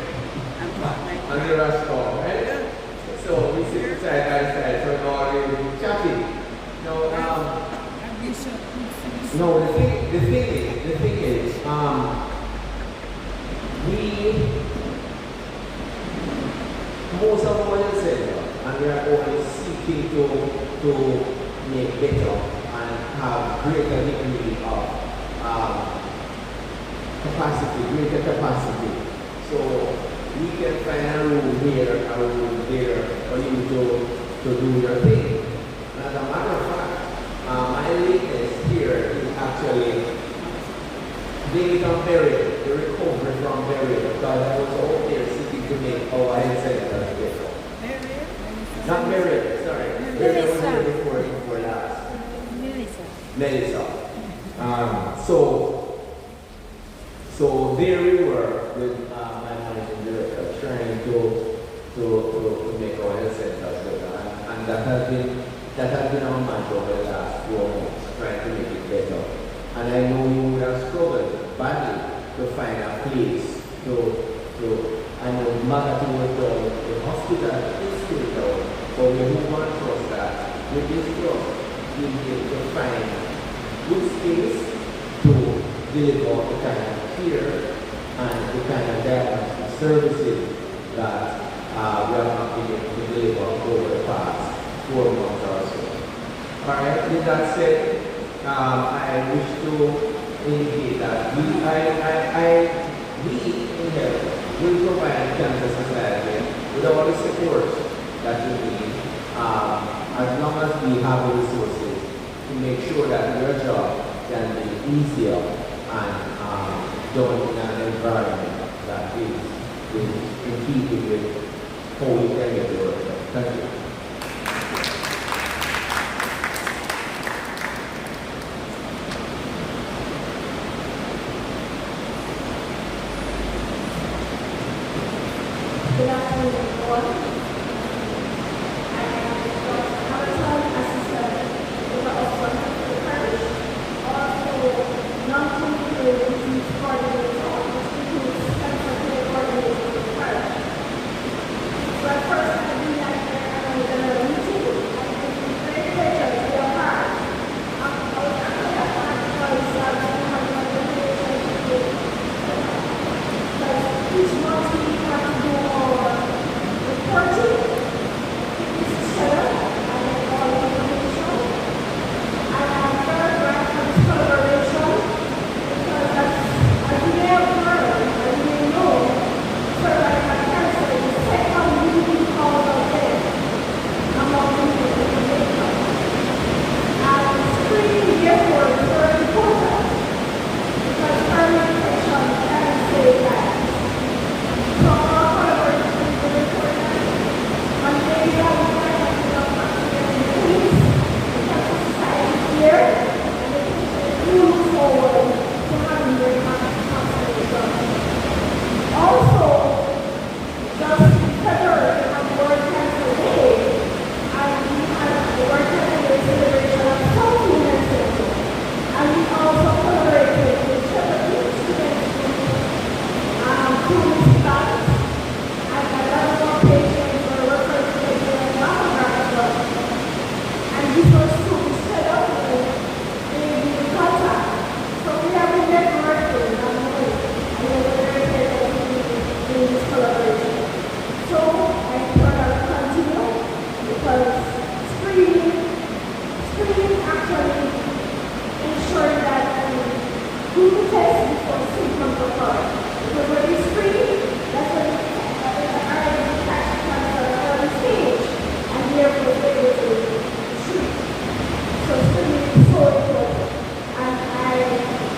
Speaker 6: I'm partner.
Speaker 4: on the rush call, right? So we sit side by side, so now we're chatting. No, the thing is, most of our health center, and we are always seeking to make better and have greater degree of greater capacity. So we can find a room here, a room there for you to do your thing. And as a matter of fact, my latest here is actually being on burial, the recovery from burial, because I was out there seeking to make our health centers better. Not burial, sorry. Burial was here before last. Melissa. So there we were with my managing director trying to make our health centers better, and that has been our mantra over the last 4 months, trying to make it better. And I know you would have struggled badly to find a place I know Magatu was down, the hospital is still down, but we want to trust that with this trust, we'll be able to find good space to deliver the kind of care and the kind of diagnostic services that we have not been able to deliver over the past 4 months or so. Alright, with that said, I wish to indicate that we in health will provide Cancer Society with all the support that we need, as long as we have the resources to make sure that your job can be easier and done in an environment that is in keeping with how we can get the work done. Thank you.
Speaker 5: Good afternoon, everyone. I am Dr. Hamilton, assistant over upfront of the parish, also non-clinical disease coordinator, which includes cancer care coordinator for the parish. So at first, I've been at the general meeting, and it's been very pleasure to be a part. I was actually a part because I've been having a good relationship with because each month we have to do our report do the test before the student comes to court. Because when you screen, that's when it's already detached from the early stage, and therefore it's able to treat. So screening is so important, and I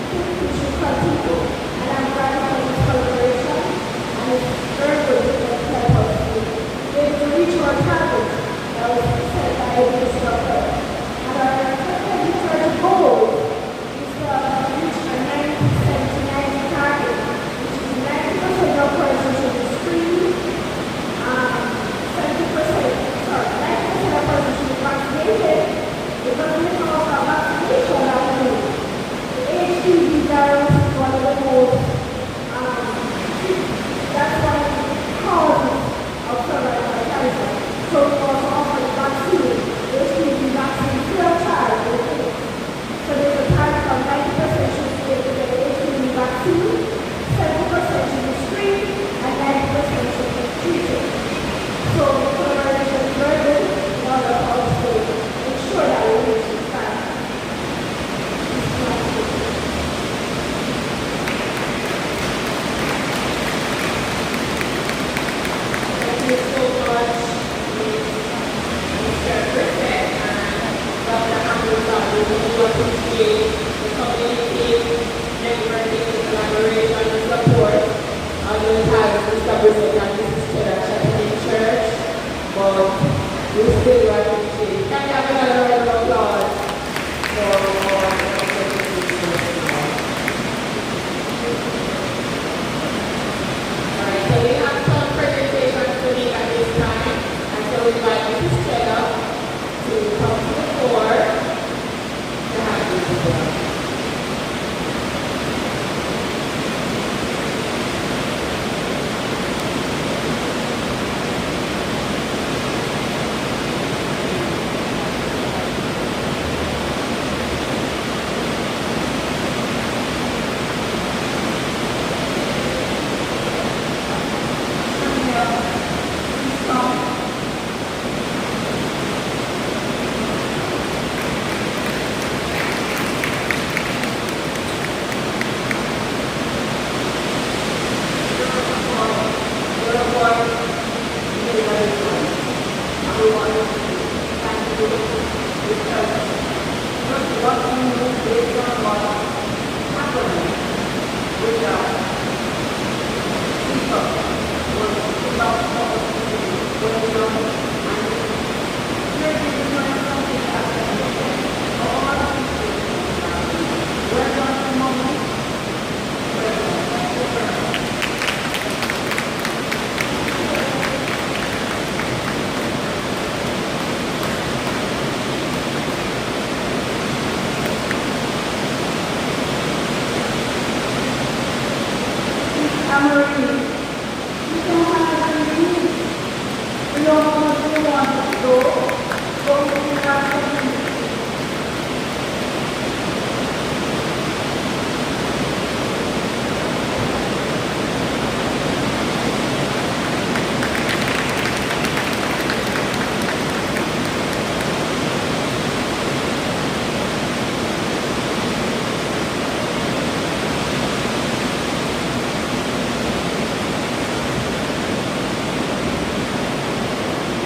Speaker 5: think we should continue. And I'm glad for this collaboration, and it's very good because it helps us to be able to reach our target that was set by the instructor. And our target goal is to reach a 90% to 90 target, which is 90% of persons should be screened, 90% of persons should be vaccinated. The government offers vaccination that we do. The HPV virus is one of the most, that's one of the causes of cervical cancer. So we also offer the vaccine, the HPV vaccine free of charge for the kids. So there's a target of 90% should be able to get the HPV vaccine, 70% should be screened, and 90% should be treated. So the collaboration is very good in order for us to ensure that we reach this target.
Speaker 1: Thank you so much, Mr. Griffith and Dr. Hamilton. We really appreciate the community, networking, collaboration, and support. You have Mr. Griffith and Mrs. Cheddar Chatham Church, but we still appreciate it. Can you have another round of applause for our presentation? Alright, so we have some presentations to make at this time, and so we invite Mrs. Cheddar to come to the floor to have this done.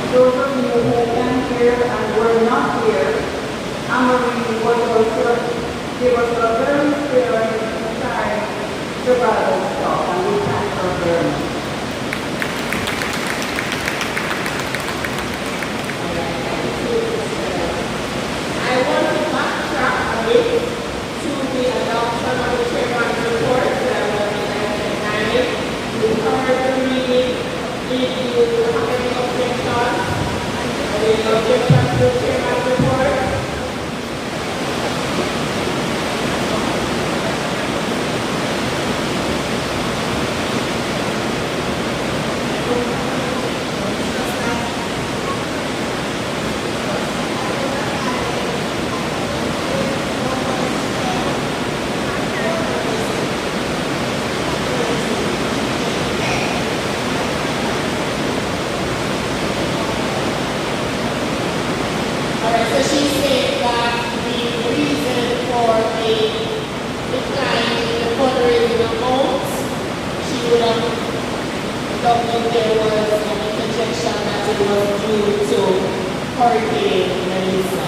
Speaker 2: Those of you who can hear and were not here, Amory was also gave us a very clear time survival stuff, and we thank her very much.
Speaker 1: I want to backtrack a bit to the adoption of the chairman's report that was in 1990. We heard the reading. If you have any objections, any objections to the chairman's report? Hurricane Melissa.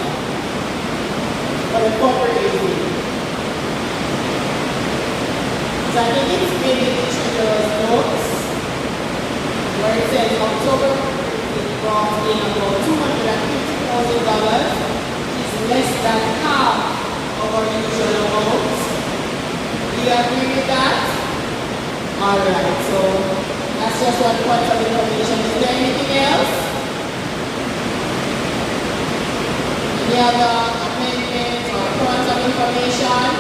Speaker 1: For the corporate aging. So I think it's maybe the treasurer's notes where it says October it brought in about $250,000, which is less than half of our usual amount. Do you agree with that? Alright, so that's just one point of information. Is there anything else? Any other amendments or points of information?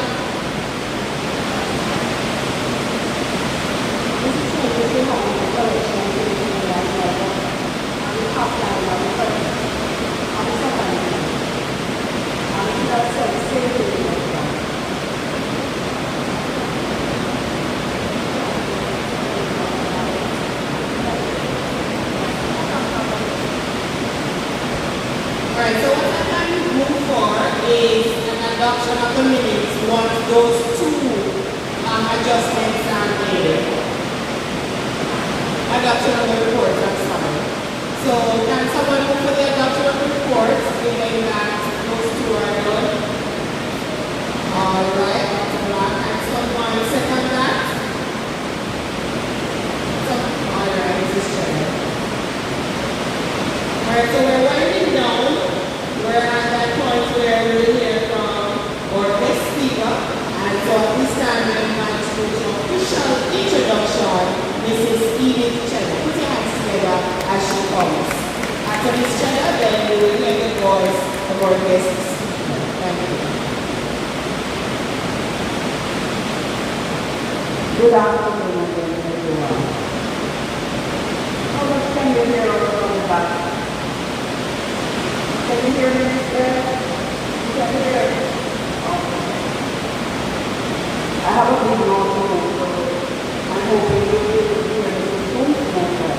Speaker 1: Alright, so what I'm going to move for is an adoption of the minutes once those two adjustments are made. Adoption of the report, that's fine. So can someone move for the adoption of the reports, given that those two are done? Alright, can someone second that? Alright, this is Chair. Alright, so we're winding down. We're at that point where we'll hear from our guest speaker. And so at this time, we invite you to official introduction, Mrs. Edith Cheddar. Put your hands together as she comes. After Ms. Cheddar, then we will hear the voice of our guest speaker. Thank you.
Speaker 3: Good afternoon again, everyone. How much can you hear from the back? Can you hear me, Mr.? You can hear me? Okay. I have a big mouth today, so I'm hoping you'll be able to hear me better.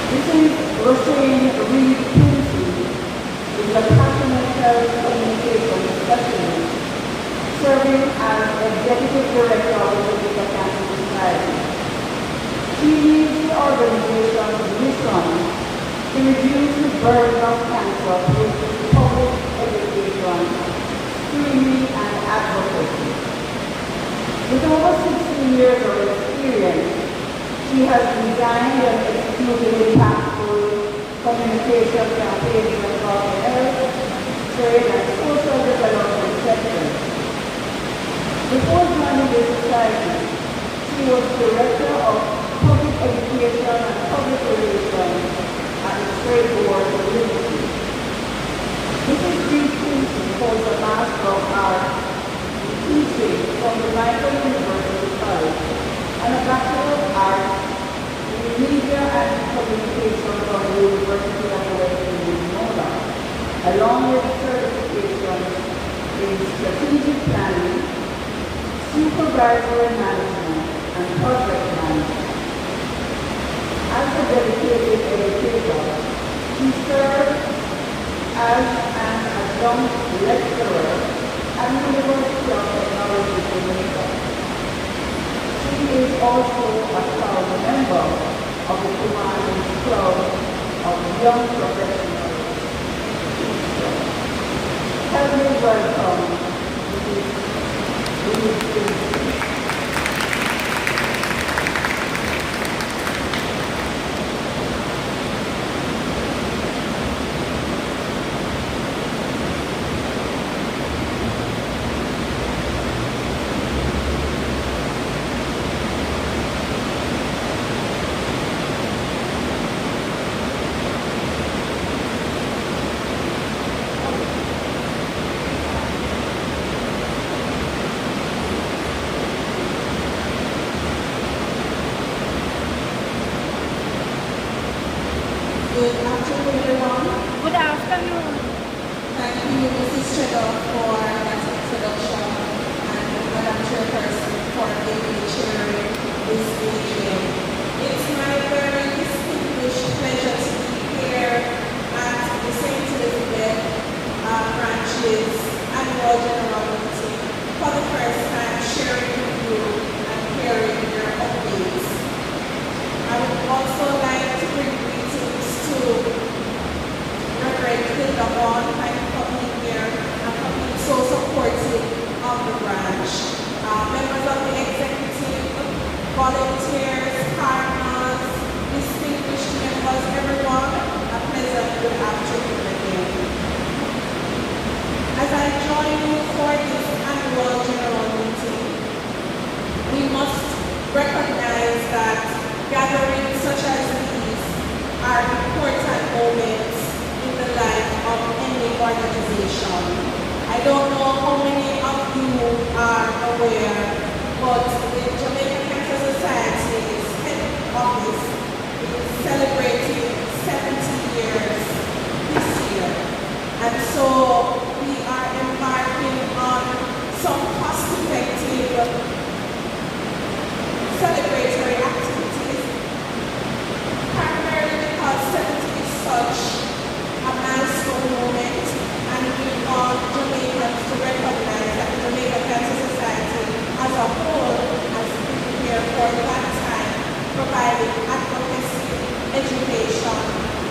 Speaker 3: This is Roshane Reed Quincy, is a passionate communication specialist, serving as Executive Director of the Jamaica Cancer Society. She leads the organization's mission to reduce the burden of cancer through public education, screening, and advocacy. With over 16 years of experience, she has designed and executed impactful communication campaigns across the health, trade, and social development sectors. Before joining the society, she was Director of Public Education and Public Relations at the Trade Board of Liberty. Mrs. Reed Quincy holds a Master of Arts in Teaching from the Jamaica University College and a Bachelor of Arts in Media and Communication from the University of West Indiana, along with certifications in Strategic Planning, Supervisory Management, and Project Management. As a dedicated educator, she served as an adjunct lecturer at the University of Technology, Jamaica. She is also a proud member of the Humanities Club of Young Professionals. Help me welcome Mrs.
Speaker 1: Good afternoon, everyone.
Speaker 6: Good afternoon.
Speaker 1: Thank you, Mrs. Cheddar, for that introduction, and Madam Chairperson for giving chairing this meeting. It's my very distinguished pleasure to be here at the St. Elizabeth branch's annual general meeting for the first time, sharing with you and hearing your updates. I would also like to bring greetings to
Speaker 7: how many of you are aware, but the Jamaica Cancer Society's head office is celebrating 70 years this year. And so we are embarking on some cost-effective celebratory activities, primarily because 70 is such a milestone moment, and we want Jamaicans to recognize that the Jamaica Cancer Society as a whole has been here for that time, providing advocacy, education,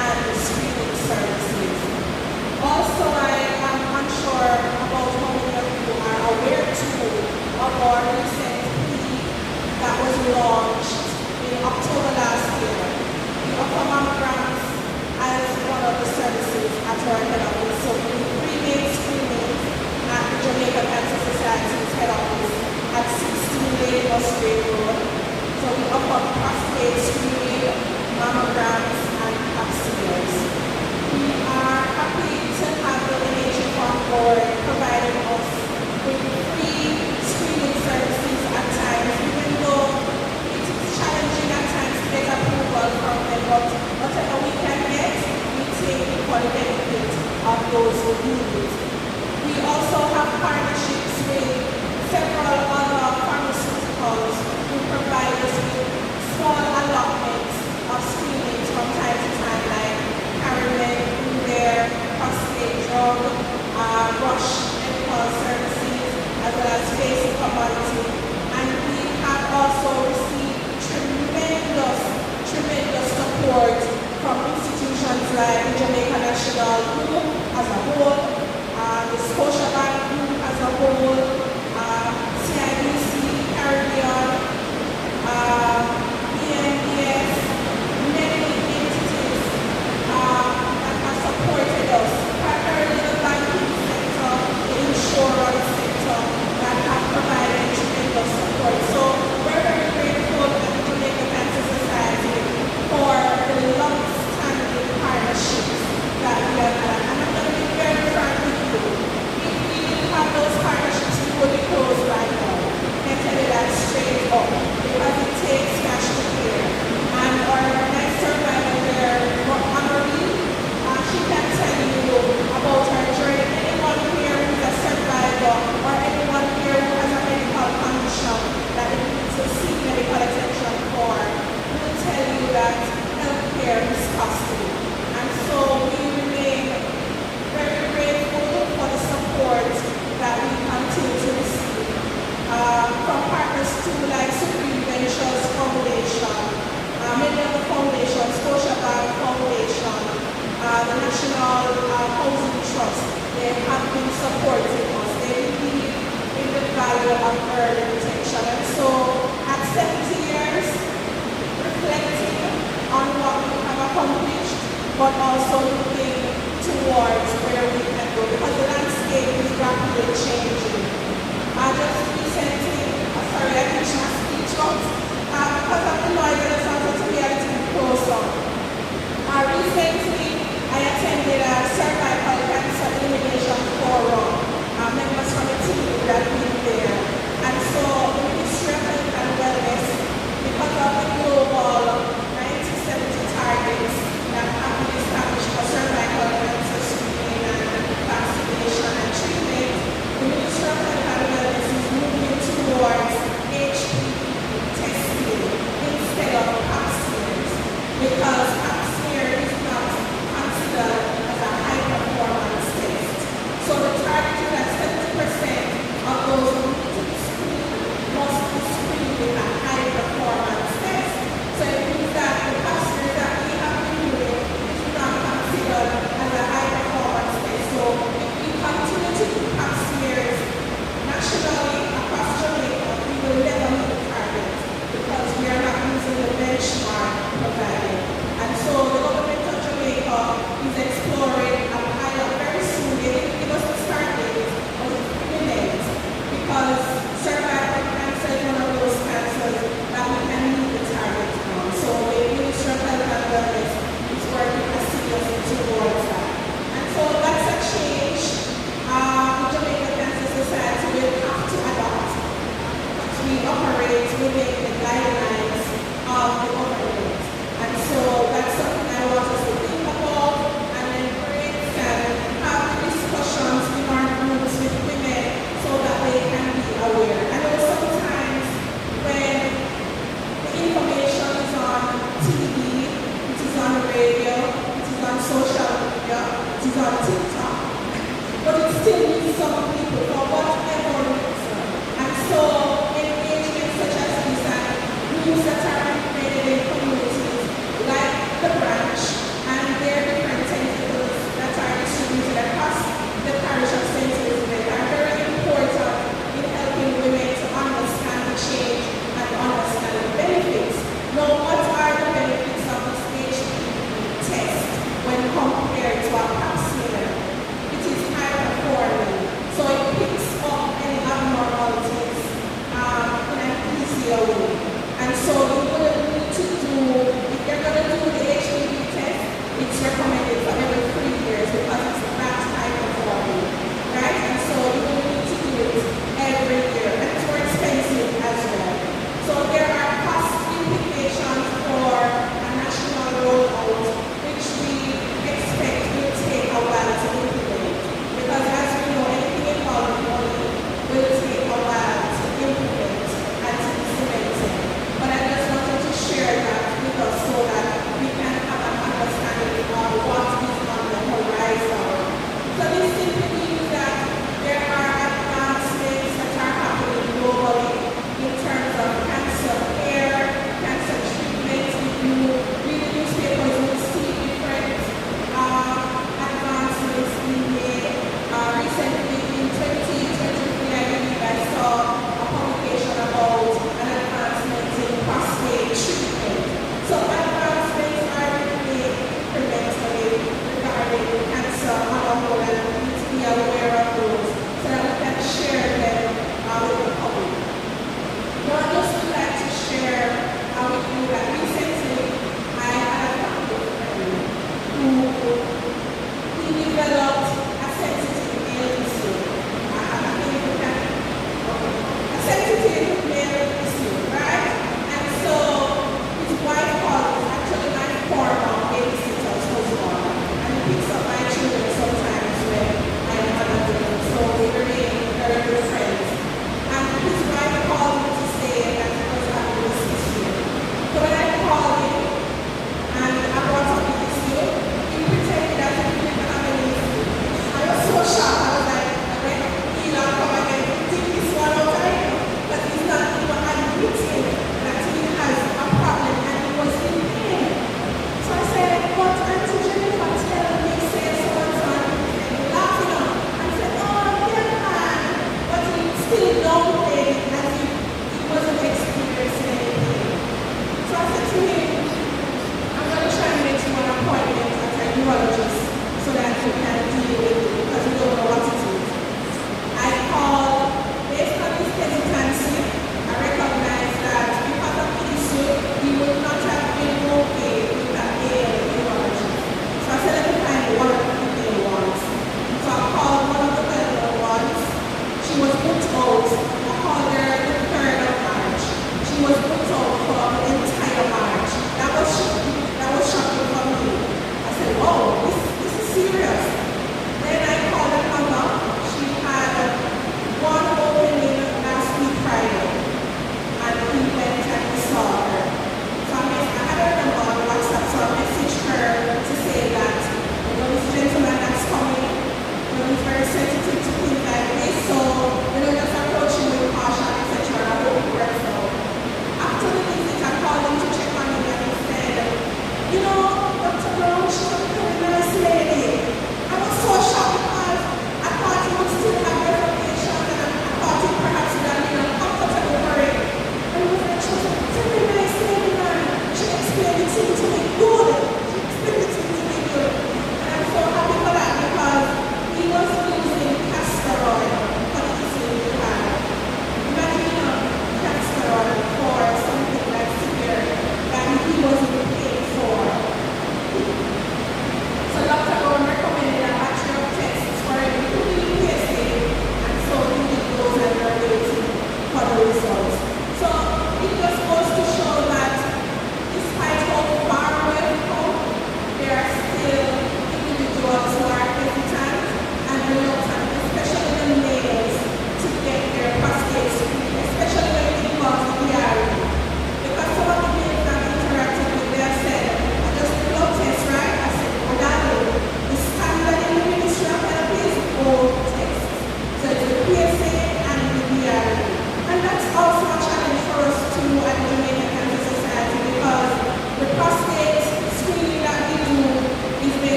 Speaker 7: and screening services. Also, I am unsure about how many of you are aware too of our recent plea that was launched in October last year. We offer mammograms as one of the services at our head office. So we do 3 main screenings at the Jamaica Cancer Society's head office at 16 Lady Musgrave Road. So we offer prostate screening, mammograms, and pap smears. We are happy to have the NHF on board, providing us with free screening services at times, even though it is challenging at times to get approval from them, but whatever we can get, we take it for the benefit of those who need it. We also have partnerships with several other pharmaceuticals who provide us with small allotments of screenings from time to time, like Carolyn, their prostate drug, Rush medical services, as well as face commodity. And we have also received tremendous support from institutions like the Jamaica National Group as a whole, the Scotiabank Group as a whole, CIBC, Caribbean, BNDS, many entities that have supported us, primarily the banking sector, the insurance sector, that have provided tremendous support. So we're very grateful at the Jamaica Cancer Society for the long-standing partnerships that we have had. And I'm going to be very frank with you. We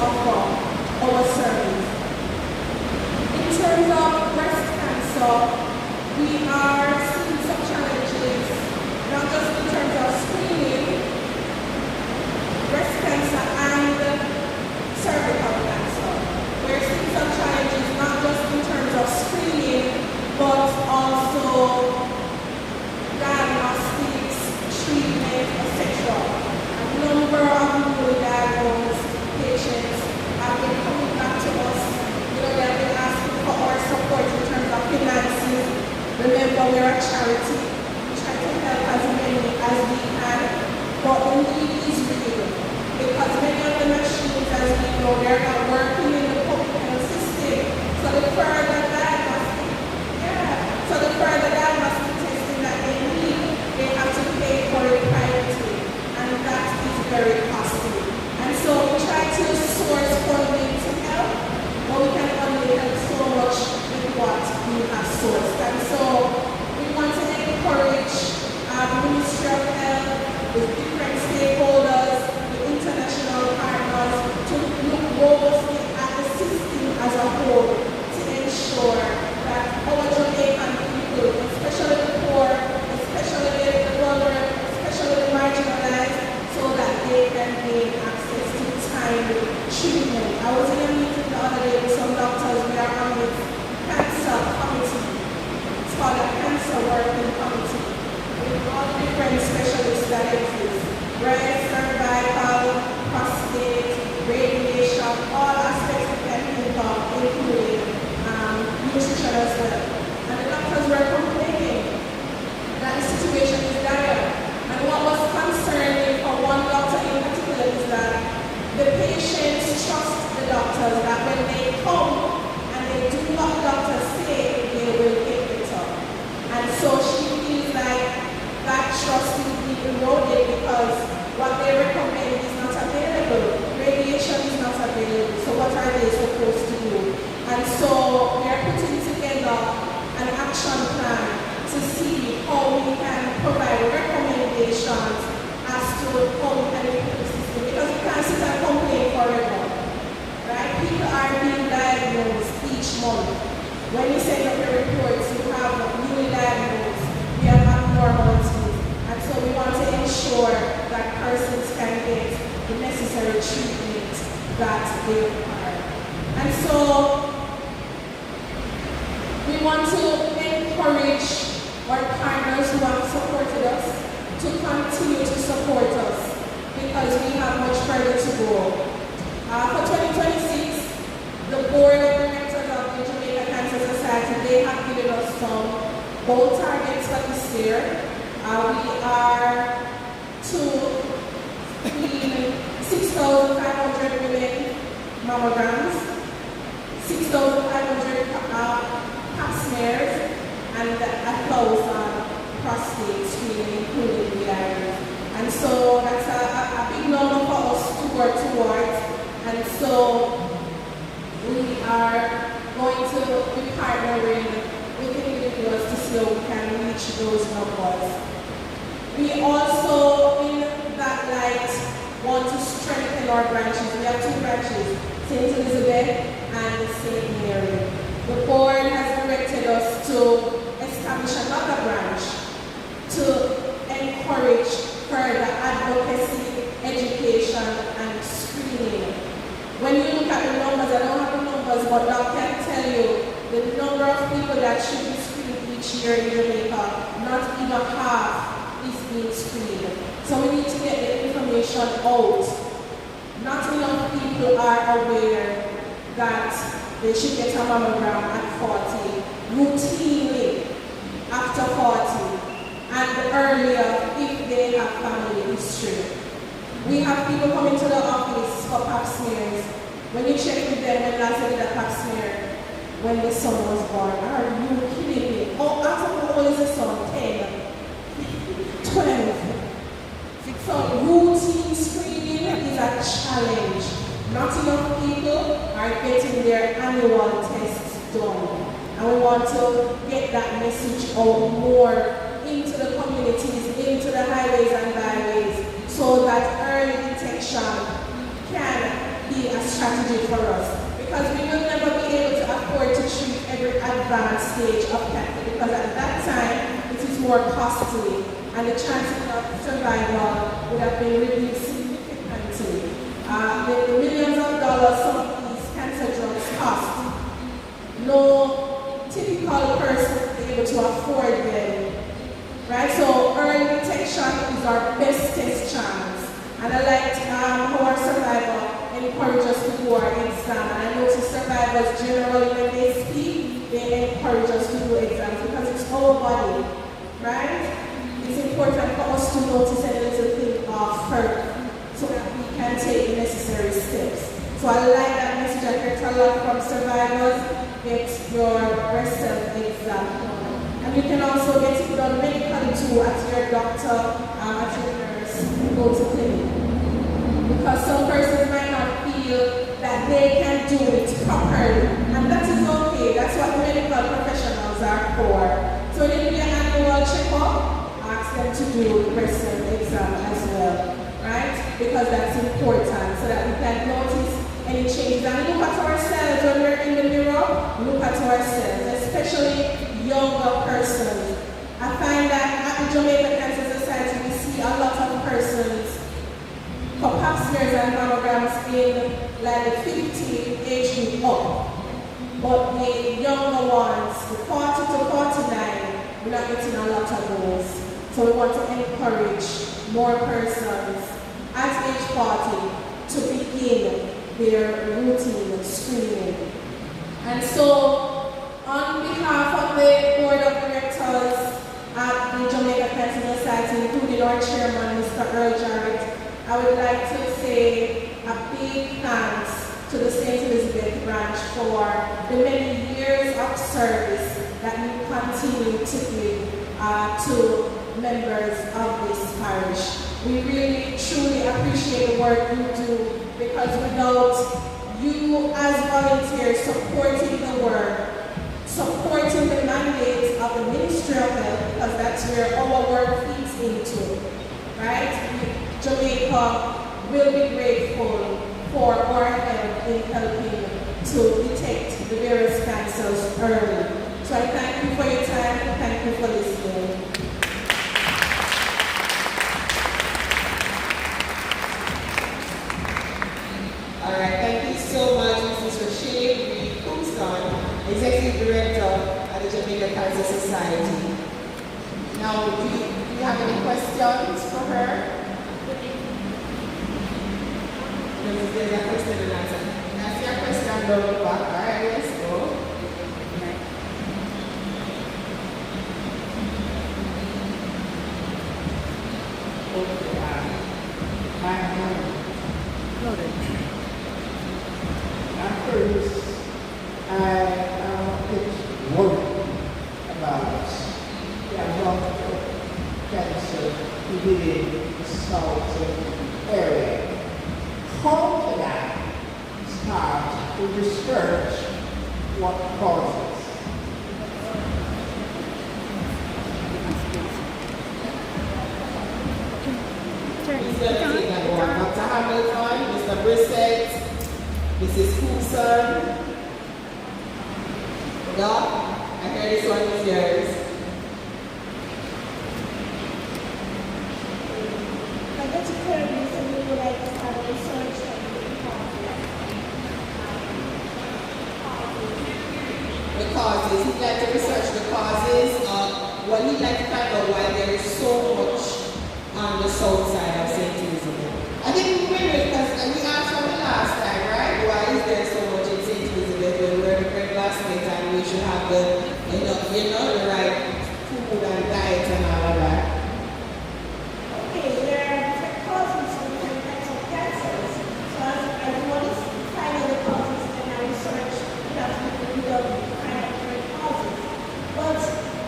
Speaker 7: of our service. In terms of breast cancer, we are seeing some challenges, not just in terms of screening, breast cancer and cervical cancer. We're seeing some challenges not just in terms of screening, but also diagnostics, treatment, etc. A number of newly diagnosed patients have been coming back to us. They have been asking for our support in terms of finances. Remember, we're a charity. We try to help as many as we can, but the need is real because many of the machines, as we know, they're not working in the public health system. So the further diagnostic testing that they need, they have to pay for it privately, and that is very costly. And so we try to source funding to help, but we can only help so much with what we have sourced. And so we want to encourage our Ministry of Health, the different stakeholders, the international partners, to look robustly at the system as a whole to ensure that our Jamaican people, especially the poor, especially the vulnerable, especially the marginalized, so that they can gain access to timely treatment. I was in a meeting the other day with some doctors. We are on this cancer committee. It's called a cancer working committee with all different specialists that exist. Breast, cervical, prostate, radiation, all aspects we can think of, including nutrition as well. And the doctors were complaining that the situation is dire. And what was concerning for one doctor in particular is that the patients trust the doctors, that when they come and they do what the doctors say, they will get better. And so she feels like that trust is being eroded because what they recommend is not available. Radiation is not available. So what are they supposed to do? And so we are putting together an action plan to see how we can provide recommendations as to how we can improve the system. Because we can't sit and complain forever. Right? People are being diagnosed each month. When you send up your reports, you have newly diagnosed, we have abnormalities. And so we want to ensure that persons can get the necessary treatment that they require. And so we want to encourage our partners who have supported us to continue to support us because we have much further to go. For 2026, the board of directors of the Jamaica Cancer Society, they have given us some bold targets for this year. We are to screen 6,500 women mammograms, 6,500 pap smears, and 1,000 prostate screening, including the iris. And so that's a big number for us to work towards. And so we are going to be partnering with individuals to see how we can reach those numbers. We also, in that light, want to strengthen our branches. We have 2 branches, St. Elizabeth and St. Mary. The board has directed us to establish another branch to encourage further advocacy, education, and screening. When you look at the numbers, I don't have the numbers, but I can tell you the number of people that should be screened each year in Jamaica, not even half is being screened. So we need to get the information out. Not enough people are aware that they should get a mammogram at 40, routinely after 40, and earlier if they have family history. We have people coming to the office for pap smears. When you check with them, when last did a pap smear, when the son was born, are you kidding me? Oh, after how old is the son? 10, 12. So routine screening is a challenge. Not enough people are getting their annual tests done. And we want to get that message out more into the communities, into the highways and byways, so that early detection can be a strategy for us. Because we will never be able to afford to treat every advanced stage of cancer, because at that time it is more costly and the chances of survival would have been reduced significantly. The millions of dollars some of these cancer drugs cost, no typical person is able to afford them. Right? So early detection is our bestest chance. And I like how our survivor encourage us to do our exam. And I notice survivors generally when they speak, they encourage us to do exams because it's our body, right? It's important for us to notice a little thing of first so that we can take the necessary steps. So I like that message. I get a lot from survivors. Get your breast self-exam done. And you can also get it done medically too at your doctor, at your nurse, go to clinic. Because some persons might not feel that they can do it properly. And that is okay. That's what medical professionals are for. So when you do your annual checkup, ask them to do the breast exam as well. Right? Because that's important so that we can notice any changes. And look at ourselves when we're in the mirror, look at ourselves, especially younger persons. I find that at the Jamaica Cancer Society, we see a lot of persons for pap smears and mammograms in like the 50 age group up. But the younger ones, the 40 to 49, we're not getting a lot of those. So we want to encourage more persons at age 40 to begin their routine screening. And so, on behalf of the Board of Directors at the Jamaica Cancer Society, including our chairman, Mr. Earl Jarrett, I would like to say a big thanks to the St. Elizabeth branch for the many years of service that you continue to give to members of this parish. We really, truly appreciate the work you do, because without you as volunteers supporting the work, supporting the mandate of the Ministry of Health, because that's where our work feeds into, right? Jamaica will be grateful for our help in helping to detect the various cancers early. So I thank you for your time and thank you for listening.
Speaker 1: All right, thank you so much, Mrs. Rashid Kumson, Executive Director at the Jamaica Cancer Society. Now, do you have any questions for her? There's a question and answer. That's your question down the back. All right, let's go.
Speaker 8: It's worried about cancer within the southern area. How can I start to research what causes?
Speaker 1: Who's going to take that one? Dr. Hamilton, Mr. Brissett, Mrs. Coulson. Doc, I heard this one is yours.
Speaker 5: I got to clear this and we would like to have a research
Speaker 1: The causes. He'd like to research the causes of what he'd like to find out why there is so much on the south side of St. Elizabeth. I think we will, because we asked from the last time, right? Why is there so much in St. Elizabeth when we're the bread basket and we should have the, the right food and diet and all of that?
Speaker 5: Okay, there are different causes for different types of cancers. So as one is finding the causes, then I research, you have to find out different causes. But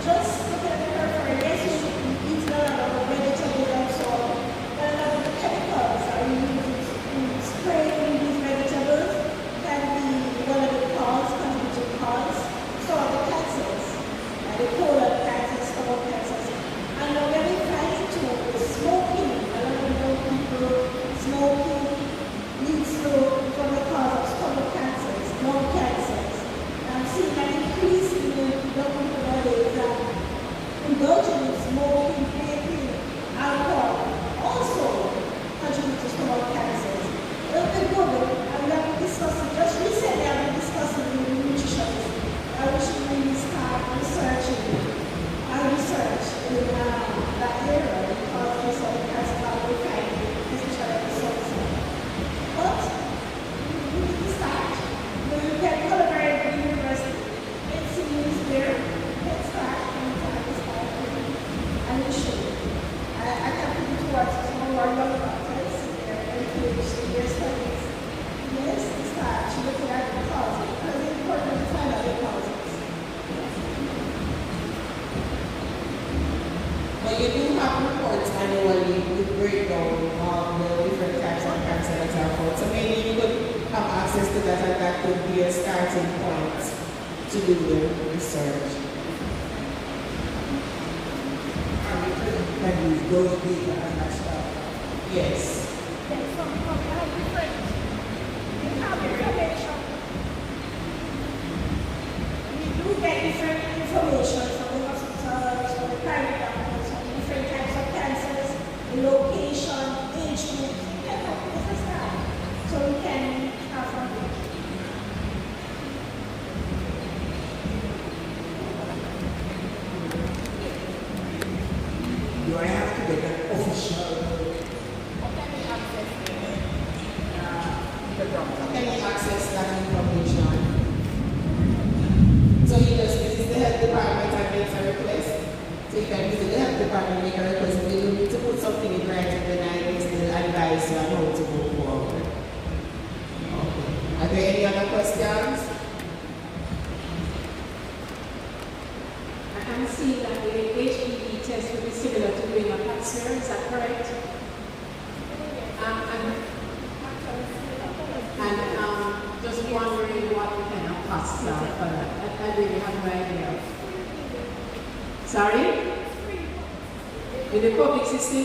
Speaker 5: just looking at the periphery, yes,
Speaker 1: you do have reports annually with breakdown of the different types of cancer that are found. So maybe you could have access to that, and that could be a starting point to do the research.
Speaker 2: And use those data and that stuff.
Speaker 1: Yes.
Speaker 7: We do get different information from the hospitals, from the private doctors, from different types of cancers, the location, age group, different stuff. So we can have from it.
Speaker 2: Do I have to get an official?
Speaker 1: Can you access that information? So you just visit the health department and make a request. So you can visit the health department and make a request. If you need to put something in writing, then I will still advise you on how to go forward. Okay. Are there any other questions?
Speaker 3: I'm seeing that the HPV test will be similar to doing a pap smear, is that correct? Just wondering what the kind of costs are for that. I really have no idea. Sorry? In the public system,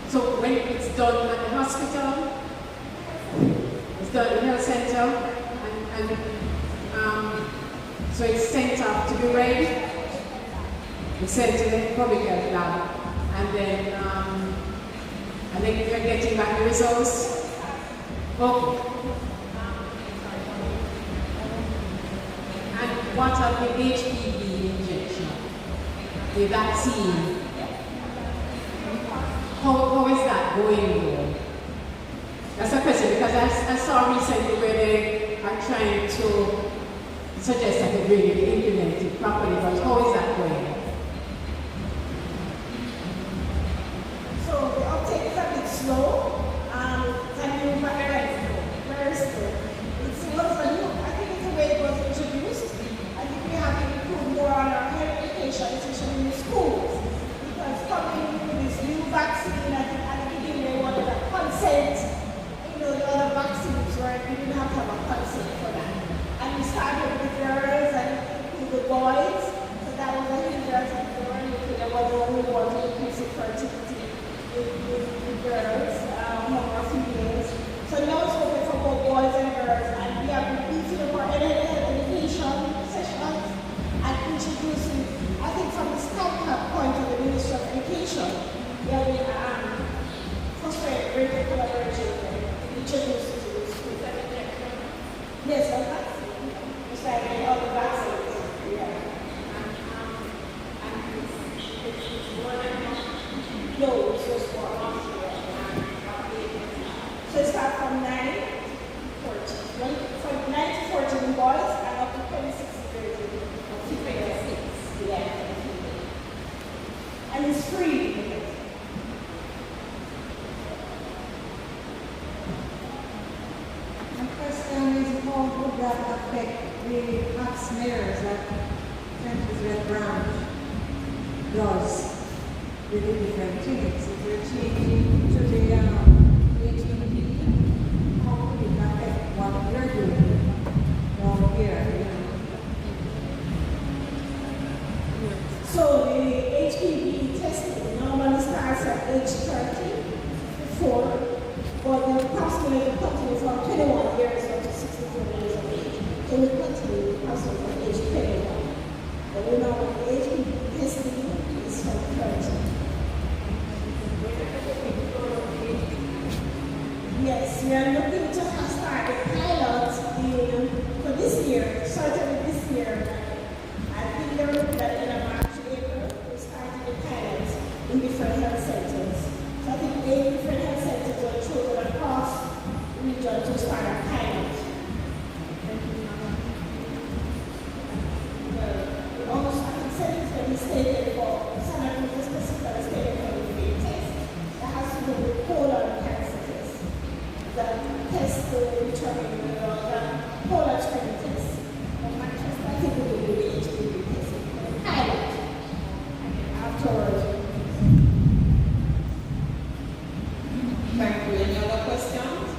Speaker 3: so when it's done at the hospital, it's done at the health center, and so it's sent up to be read. It's sent to the public health lab, and then you're getting back the results. Okay. And what of the HPV injection, the vaccine? How is that going? That's a question, because I saw recently where they are trying to suggest that it really be implemented properly, but how is that going?
Speaker 7: So the uptake is a bit slow. Very slow. It's what's the new, I think it's the way it was introduced. I think we have to improve more on our health education, especially in the schools. Because coming with this new vaccine, I think at the beginning they wanted a consent. The other vaccines, right? We didn't have to have a consent for that. And we started with the girls and with the boys. So that was a hindrance, and they were looking at whether we want to increase the fertility with girls, more females. So now it's open for both boys and girls, and we have been beefing up our education sessions and introducing, I think from the standpoint of the Ministry of Education, we have been fostering greater collaboration and introduced to the school. Yes, a vaccine. It's like all the vaccines. Yeah. No, it's just one. So it starts from 9 to 14. From 9 to 14 boys and up to 26 years of females. Yeah. And it's free.
Speaker 9: My question is, how would that affect the pap smears that Countries Red Branch does with the different clinics? If you're changing to the HPV, how would it affect what we're doing down here?
Speaker 7: So the HPV testing normally starts at age 34, but the pap smear will continue from 21 years up to 64 years of age. So we continue with pap smear from age 21. But we know the HPV testing is from 30. Yes, we are looking to start the pilot for this year, certainly this year. I think they're looking at in March, April, we're starting the pilot in different health centers. So I think 8 different health centers were chosen across the region to start a pilot. Almost, I think, 70% stated for some of the specifically stated for the big test. That has to do with colon cancer test. The test to determine the colon screening test. The Manchester, I think we will do the HPV test. The pilot. Thank you. Any other questions?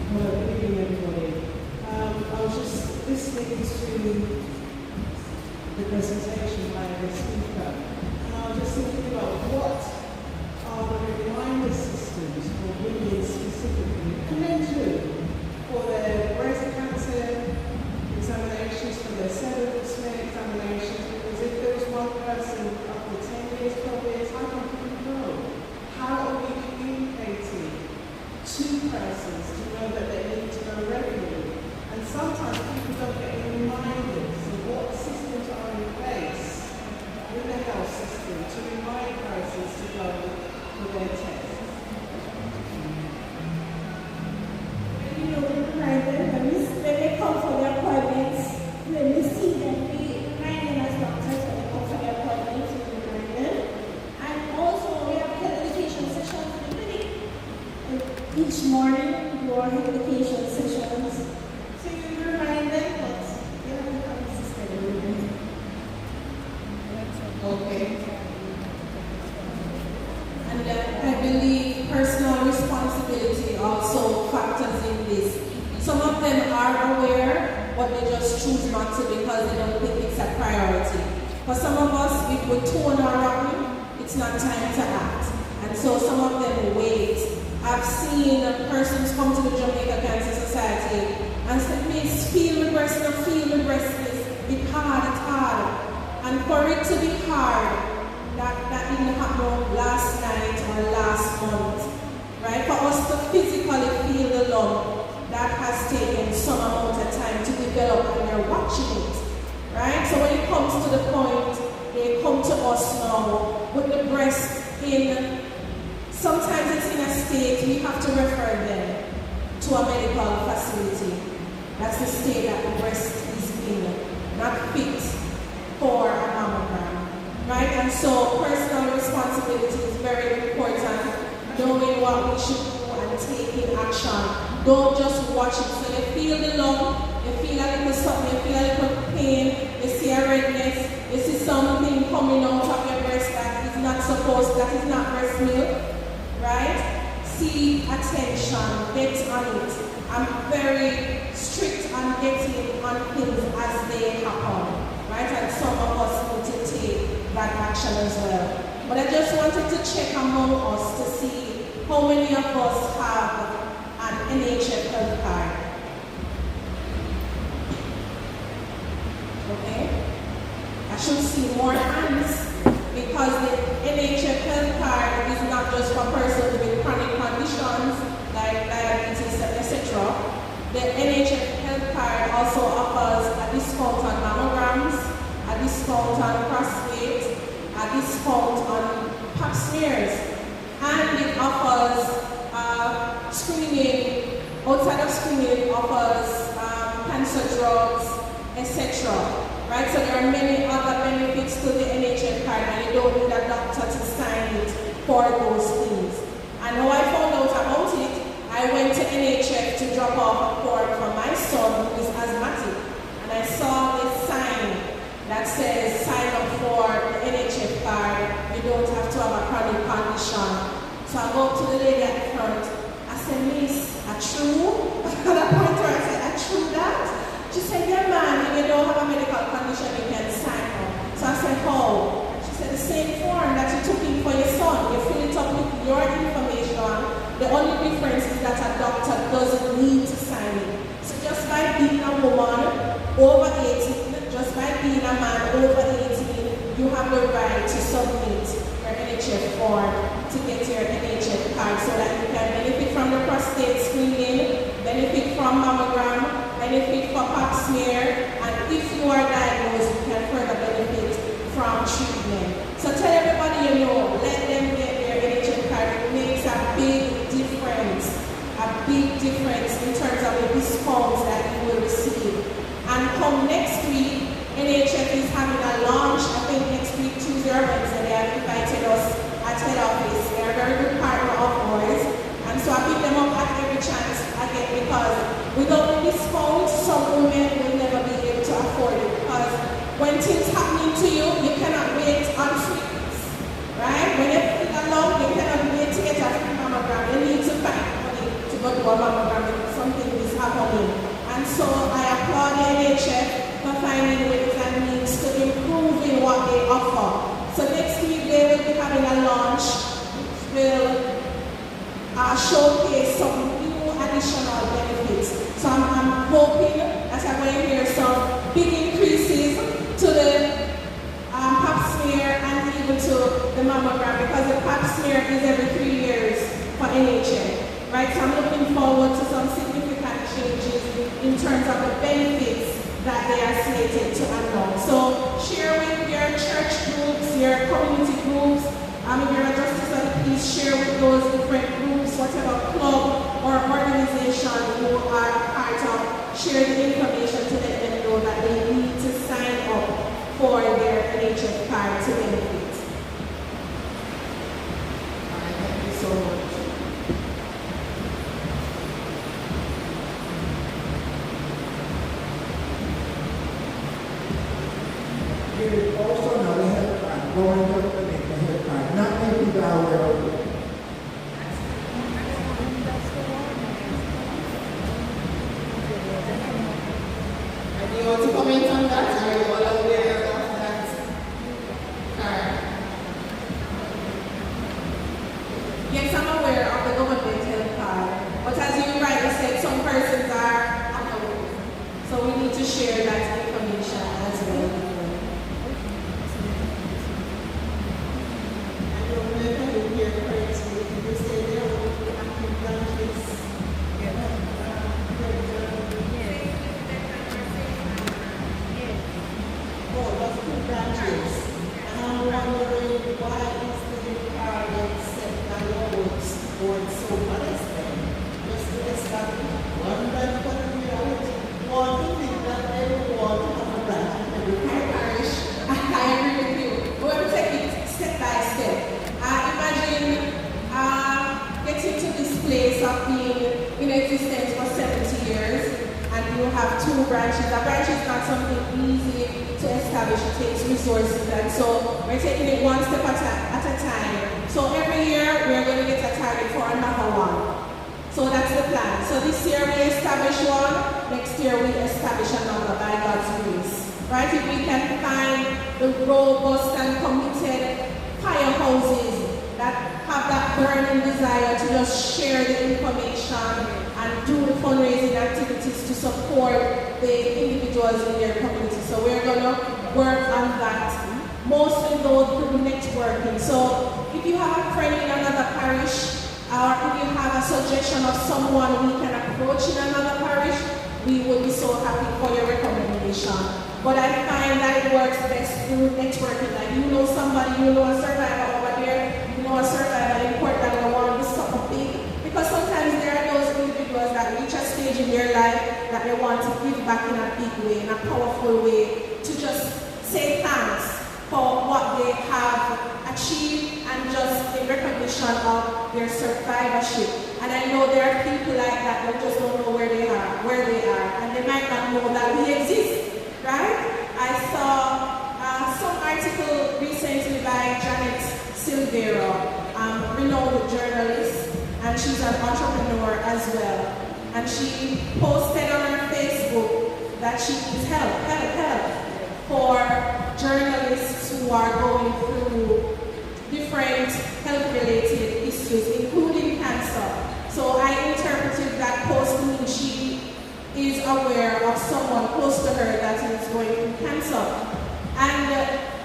Speaker 10: Hello, good evening, everybody. I was just listening to the presentation by the speaker, and I was just thinking about what are the reminder systems for women specifically, and men too, for their breast cancer examinations, for their cervical smear examinations, because if there was one person after 10 years, 12 years, I don't really know. How are we communicating to persons to know that they need to go regularly? And sometimes people don't get reminders of what systems are in place in the health system to remind persons to go for their tests.
Speaker 5: You know, remind them when they come for their appointments, when we see them, we remind them as doctors when they come for their appointments, we remind them. And also, we have health education sessions in the clinic. And each morning, we do our health education sessions. So you remind them, but you have to have a system.
Speaker 7: Okay. And I believe personal responsibility also factors in this. Some of them are aware, but they just choose not to because they don't think it's a priority. For some of us, if we tone our rotten, it's not time to act. And so some of them wait. I've seen persons come to the Jamaica Cancer Society and say, "Miss, feel the breast, no feel the breast, it's hard, it's hard." And for it to be hard, that didn't happen last night or last month, right? For us to physically feel the lump, that has taken some amount of time to develop, and we're watching it, right? So when it comes to the point, they come to us now with the breast in, sometimes it's in a state, we have to refer them to a medical facility. That's the state that the breast is in, not fit for a mammogram, right? And so personal responsibility is very important, knowing what we should do and taking action. Don't just watch it. So you feel the lump, you feel a little something, you feel a little pain, you see a redness, you see something coming out of your breast that is not supposed, that is not breast milk, right? Seek attention, get on it. I'm very strict on getting on things as they happen, right? And some of us need to take that action as well. But I just wanted to check among us to see how many of us have an NHF health card. Okay? I should see more hands because the NHF health card is not just for persons with chronic conditions like diabetes, etc. The NHF health card also offers a discount on mammograms, a discount on prostate, a discount on pap smears, and it offers screening. Outside of screening, it offers cancer drugs, etc. Right? So there are many other benefits to the NHF card, and you don't need a doctor to sign it for those things. And how I found out about it, I went to NHF to drop off a form for my son who is asthmatic, and I saw this sign that says sign up for the NHF card, you don't have to have a chronic condition. So I go up to the lady at the front, I said, "Miss, a true?" At that point where I said, "A true that?" She said, "Yeah man, if you don't have a medical condition, you can sign up." So I said, "How?" She said, "The same form that you took in for your son, you fill it up with your information. The only difference is that a doctor doesn't need to sign it. So just by being a woman over 18, just by being a man over 18, you have the right to submit your NHF form to get your NHF card so that you can benefit from the prostate screening, benefit from mammogram, benefit from pap smear, and if you are diagnosed, you can further benefit from treatment." So tell everybody you know, let them get their NHF card. It makes a big difference in terms of the discounts that you will receive. And come next week, NHF is having a launch. I think next week, Tuesday or Wednesday, they have invited us at head office. They are a very good partner of ours. And so I pick them up at every chance I get because without the discount, some women will never be able to afford it. Because when things happening to you, you cannot wait on free. Right? When you feel alone, you cannot showcase some new additional benefits. So I'm hoping that I'm going to hear some big increases to the pap smear and even to the mammogram, because the pap smear is every 3 years for NHN. Right? So I'm looking forward to some significant changes in terms of the benefits that they are slated to unlock. So share with your church groups, your community groups, if you're a justice of the peace, share with those different groups, whatever club or organization you are part of, share the information to let them know that they need to sign up for their NHS card to benefit.
Speaker 8: Thank you so much. You also know the health card, going to the health card. Not many people are aware of it.
Speaker 1: And you want to comment on that? Are you all aware of that card?
Speaker 7: Yes, I'm aware of the government health card, but as you rightly said, some persons are unaware. So we need to share that information as well. But I find that it works best through networking. Like you know somebody, you know a survivor over there, you know a survivor in Portland and want to do something big. Because sometimes there are those individuals that reach a stage in their life that they want to give back in a big way, in a powerful way, to just say thanks for what they have achieved and just in recognition of their survivorship. And I know there are people like that that just don't know where they are, and they might not know that we exist. Right? I saw some article recently by Janet Silvera, renowned journalist, and she's an entrepreneur as well. And she posted on her Facebook that she needs help for journalists who are going through different health-related issues, including cancer. So I interpreted that post to mean she is aware of someone close to her that is going through cancer. And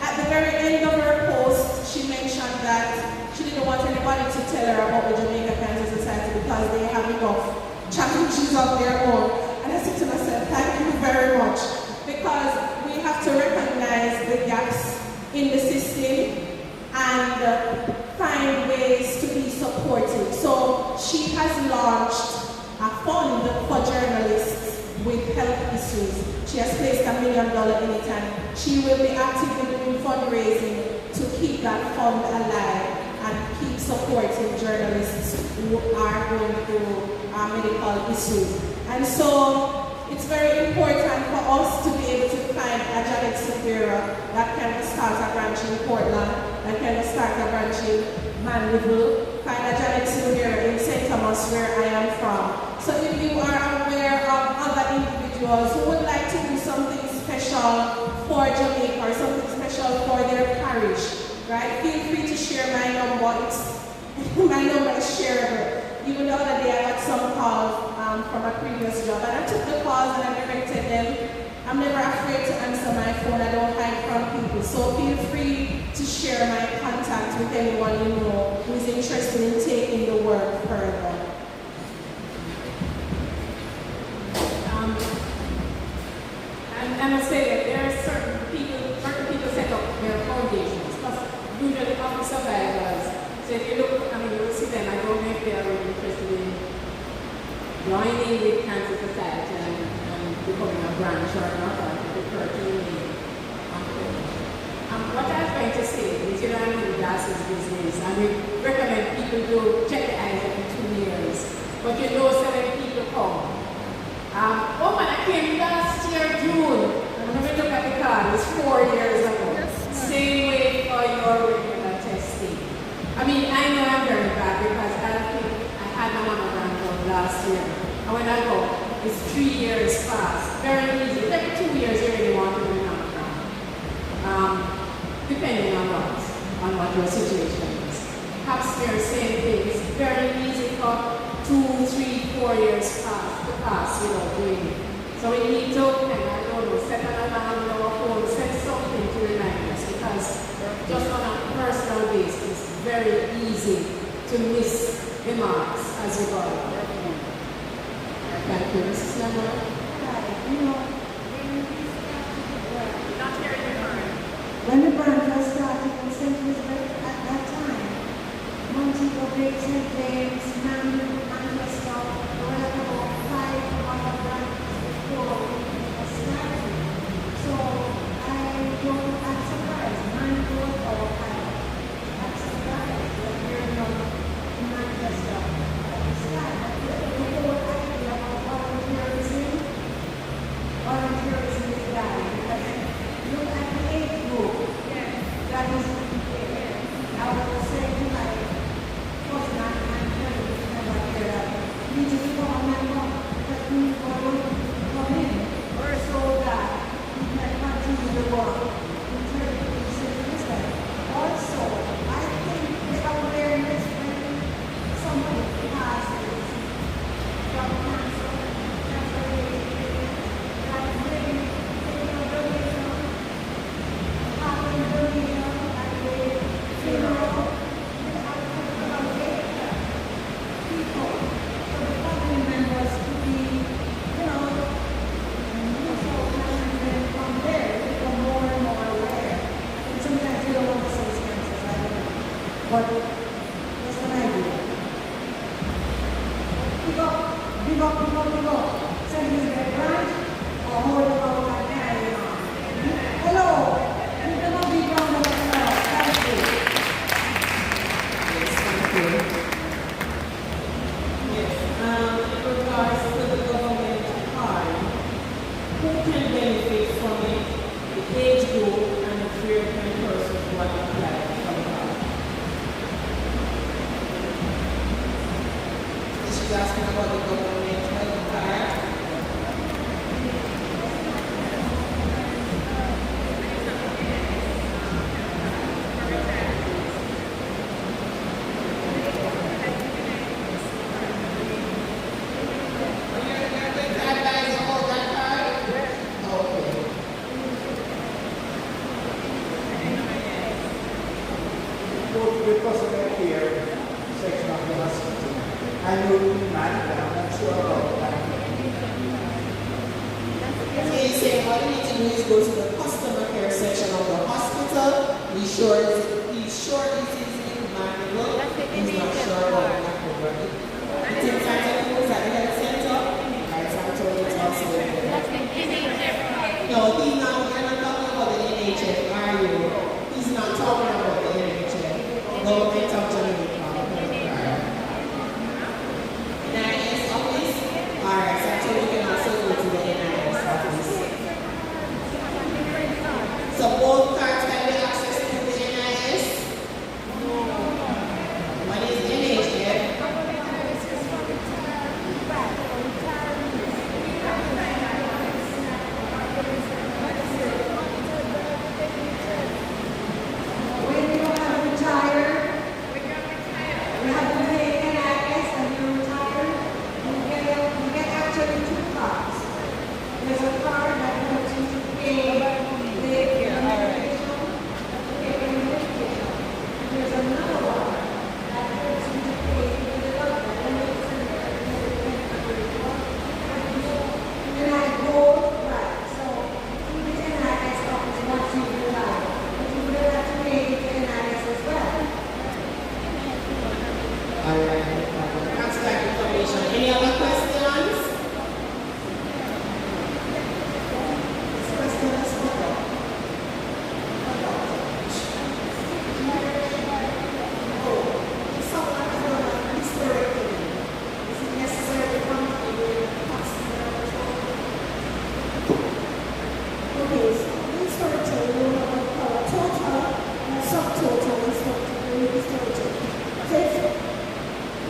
Speaker 7: at the very end of her post, she mentioned that she didn't want anybody to tell her about the Jamaica Cancer Society because they have enough challenges of their own. And I said to myself, thank you very much, because we have to recognize the gaps in the system and find ways to be supportive. So she has launched a fund for journalists with health issues. She has placed $1 million in it, and she will be actively doing fundraising to keep that fund alive and keep supporting journalists who are going through medical issues. And so it's very important for us to be able to find a Janet Silvera that can start a branch in Portland, that can start a branch in Mandeville, find a Janet Silvera in St. Thomas, where I am from. So if you are aware of other individuals who would like to do something special for Jamaica or something special for their parish, right, feel free to share my number. My number is shareable. the other day I got some calls from a previous job, and I took the calls and I directed them. I'm never afraid to answer my phone. I don't hide from people. So feel free to share my contact with anyone you know who is interested in taking the work further.
Speaker 3: I must say that there are certain people set up their foundations. Because usually office survivors, so if you look, you will see them, I don't know if they are really interested in joining with Cancer Society and becoming a branch or not, or to refer to the name. What I'm trying to say is, I'm in the glasses business, and we recommend people to check the eyes every 2 years. But so many people come. When I came last year, June, and when we look at the card, it's 4 years ago. Same way for your regular testing. I know I'm very bad because I had my mammogram done last year. And when I go, it's 3 years past. Very easy. It's every 2 years you really want to do a mammogram. Depending on what your situation is. Pap smear, same thing. It's very easy for 2, 3, 4 years to pass without doing it. So we need to, set an alarm on our phone, set something to remind us, because just on a personal basis, it's very easy to miss the marks as we go along. Thank you, Mrs. Lamar.
Speaker 6: Not hearing the word.
Speaker 9: When the branch was started in St. Elizabeth at that time, Montego Bay, St. James, Manchester, there were about 5 other branches before we were started. So I'm surprised. Mine was our pilot. I'm surprised that we're not in Manchester at this time. The whole idea of volunteerism is dying. Look at the age group. That is, I will say to my cousin and friends never hear that. We just come and come that we will come in so that we can continue the work in terms of citizenship. Also, I think the awareness when somebody passes from cancer, that really taking a donation, having a donation, and they funeral, people, for the family members to be, and then from there, become more and more aware. And sometimes you don't want to say cancers, I don't know. But that's what I do. Big up. Send me the branch, or hold it out and carry on. Hello. You cannot be ground up now. Thank you.
Speaker 3: Yes, thank you.
Speaker 10: Yes, in regards to the government card, who can benefit from it? The age group and the 3 persons who are applied for the card.
Speaker 7: She's asking about the government health card.
Speaker 8: Go to the customer care section of the hospital, and you'll be mad, I'm not sure about that.
Speaker 7: So you say what you need to do is go to the customer care section of the hospital. He's sure this is in manual. He's not sure about macrobiology. He takes time to close at the health center. Right, so I'm told it's also no, we're not talking about the NHF, are you? He's not talking about the NHF. Government of Jamaica. NIS office? Alright, so I told you can also go to the NIS office. So both cards can be accessed through the NIS.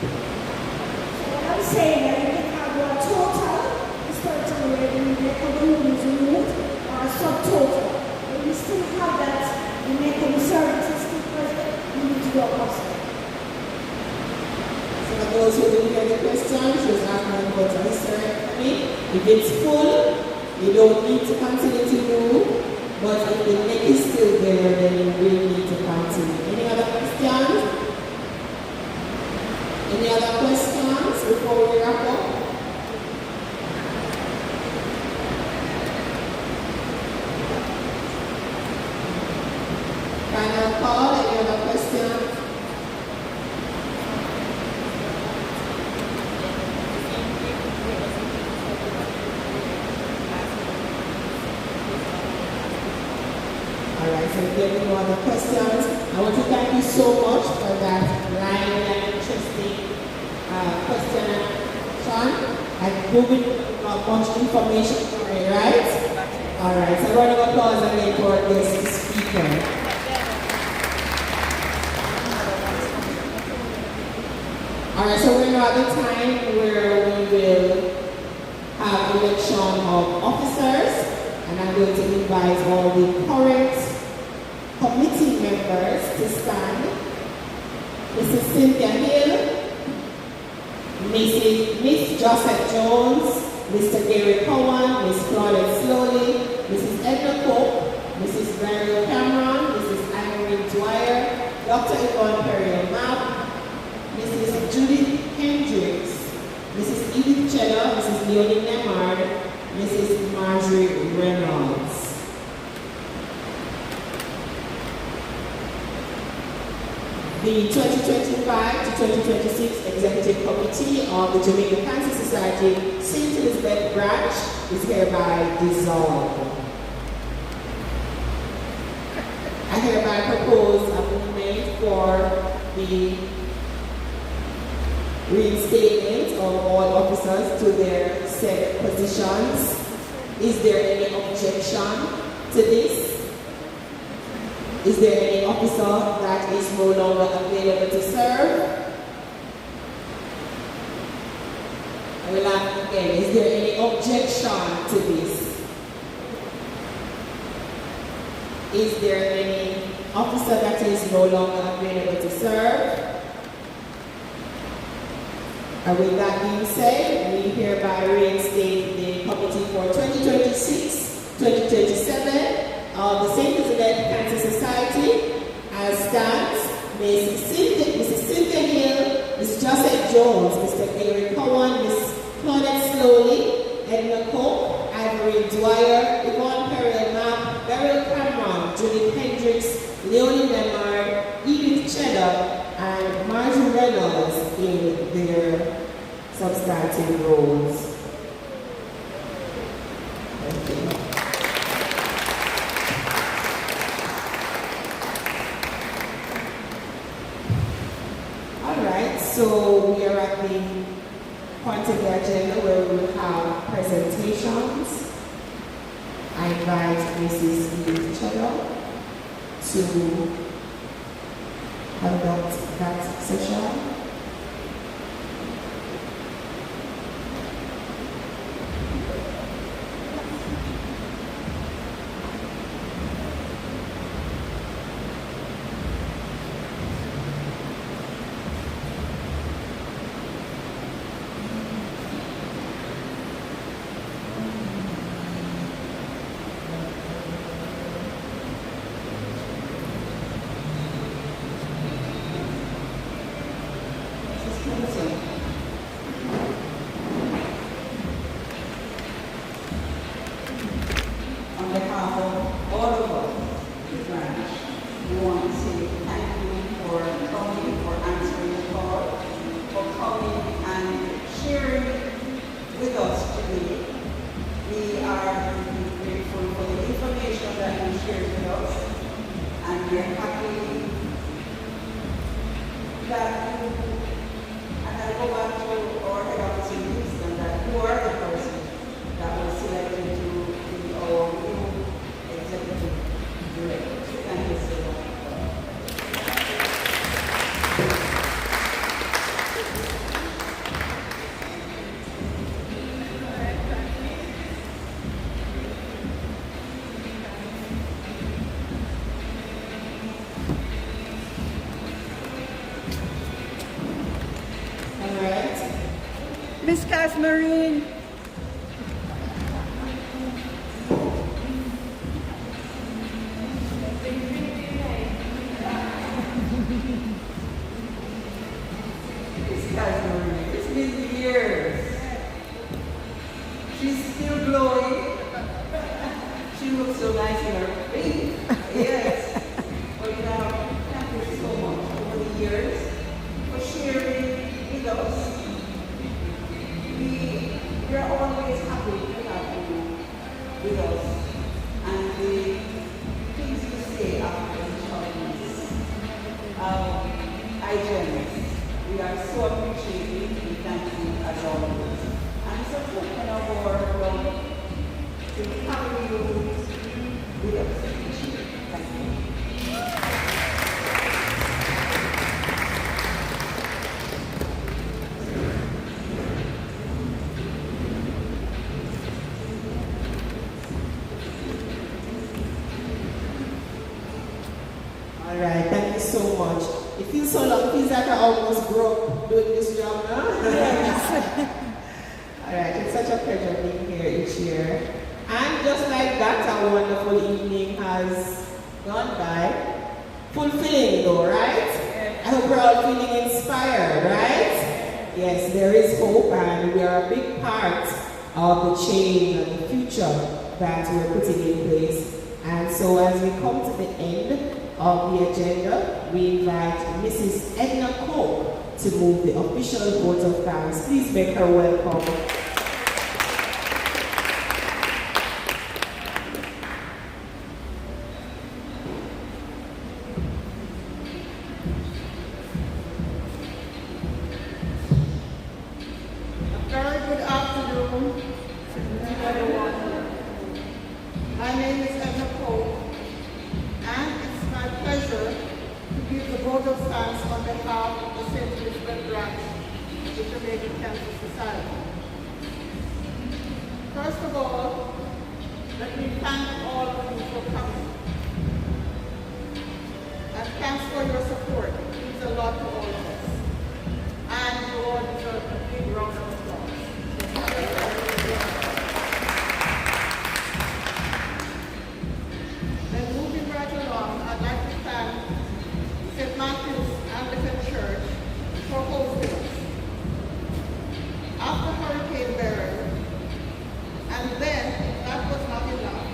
Speaker 7: what I'm saying that you can have a total historical where the Jamaica balloon is removed or a subtotal. But you still have that Jamaica services still present, you need to go possible.
Speaker 1: So for those who didn't hear the question, she was asking about the hysterectomy. If it's full, you don't need to continue to move, but if the neck is still there, then you will need to continue. Any other questions? Any other questions before we wrap up? Final call, any other questions? Alright, so if there are no other questions, I want to thank you so much for that lively and interesting question and answer. I hope we got much information for it, right? Alright, so a round of applause again for this speaker. Alright, so we're now at the time where we will have election of officers, and I'm going to invite all the current committee members to stand. Mrs. Cynthia Hill, Miss Joseph Jones, Mr. Gary Cowan, Miss Claudette Slowly, Mrs. Edna Cook, Mrs. Mario Cameron, Mrs. Irene Dwyer, Dr. Yvonne Perrier-Mapp, Mrs. Judith Hendricks, Mrs. Edith Cheddar, Mrs. Leonie Nemard, Mrs. Marjorie Reynolds. The 2025 to 2026 Executive Committee of the Jamaica Cancer Society St. Elizabeth Branch is hereby dissolved. I hereby propose a movement for the reinstatement of all officers to their said positions. Is there any objection to this? Is there any officer that is no longer available to serve? I will ask again, is there any objection to this? Is there any officer that is no longer available to serve? And with that being said, we hereby reinstate the committee for 2026-2027 of the St. Elizabeth Cancer Society as stands Mrs. Cynthia Hill, Ms. Joseph Jones, Mr. Gary Cowan, Ms. Claudette Slowly, Edna Cook, Ivory Dwyer, Yvonne Perrier-Mapp, Beryl Cameron, Judith Hendricks, Leonie Nemard, Edith Cheddar, and Marjorie Reynolds in their substantive roles. Thank you. Alright, so we are at the point of the agenda where we will have presentations. I invite Mrs. Edith Cheddar to conduct that session.
Speaker 10: Miss Casmarine.
Speaker 2: Miss Casmarine, it's been years. She's still glowing. She looks so nice in her face. Yes. But thank you so much over the years for sharing with us. We are always happy to have you with us. And the things you say after each other's hygienists, we are so appreciative. We thank you as always. And it's a token of our love to carry you with us each year. Thank you.
Speaker 1: All right, thank you so much. It feels so long. It feels like I almost grew up doing this job now. Yes. All right, it's such a pleasure being here each year. And just like that, a wonderful evening has gone by. Fulfilling though, right? I hope we're all feeling inspired, right? Yes, there is hope and we are a big part of the change and the future that we're putting in place. And so as we come to the end of the agenda, we invite Mrs. Edna Coke to move the official vote of thanks. Please make her welcome.
Speaker 10: Very good afternoon to everyone. My name is Edna Cole, and it's my pleasure to give the vote of thanks on behalf of the St. Elizabeth branch of the Jamaica Cancer Society. First of all, let me thank all of you for coming. And thanks for your support. It means a lot to all of us. And you all deserve a big round of applause. Then moving right along, I'd like to thank St. Matthew's Anglican Church for hosting us. After Hurricane Beryl, and then, if that was not enough,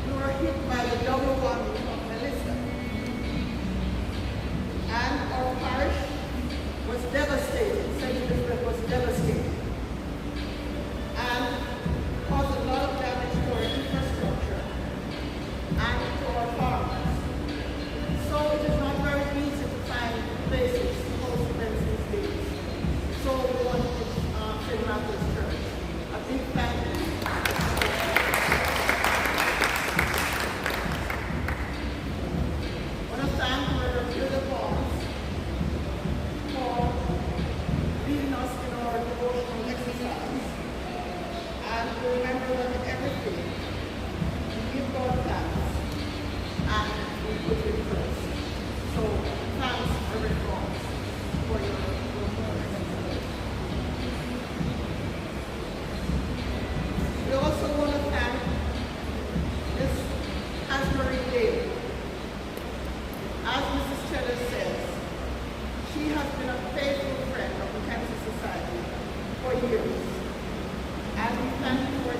Speaker 10: we were hit by the double whammy of Melissa. And our parish was devastated. St. Elizabeth was devastated. And caused a lot of damage to our infrastructure and to our farmers. So it is not very easy to find places to host events these days. So we want to St. Matthew's Church a big thank you. I want to thank Reverend Hilda Barnes for leading us in our devotional exercise. And to remember that in everything, we give God thanks and we put Him first. So thanks, Reverend Barnes, for your exercise. We also want to thank Ms. Asbury Daly. As Mrs. Cheddar says, she has been a faithful friend of the Cancer Society for years. And we thank you for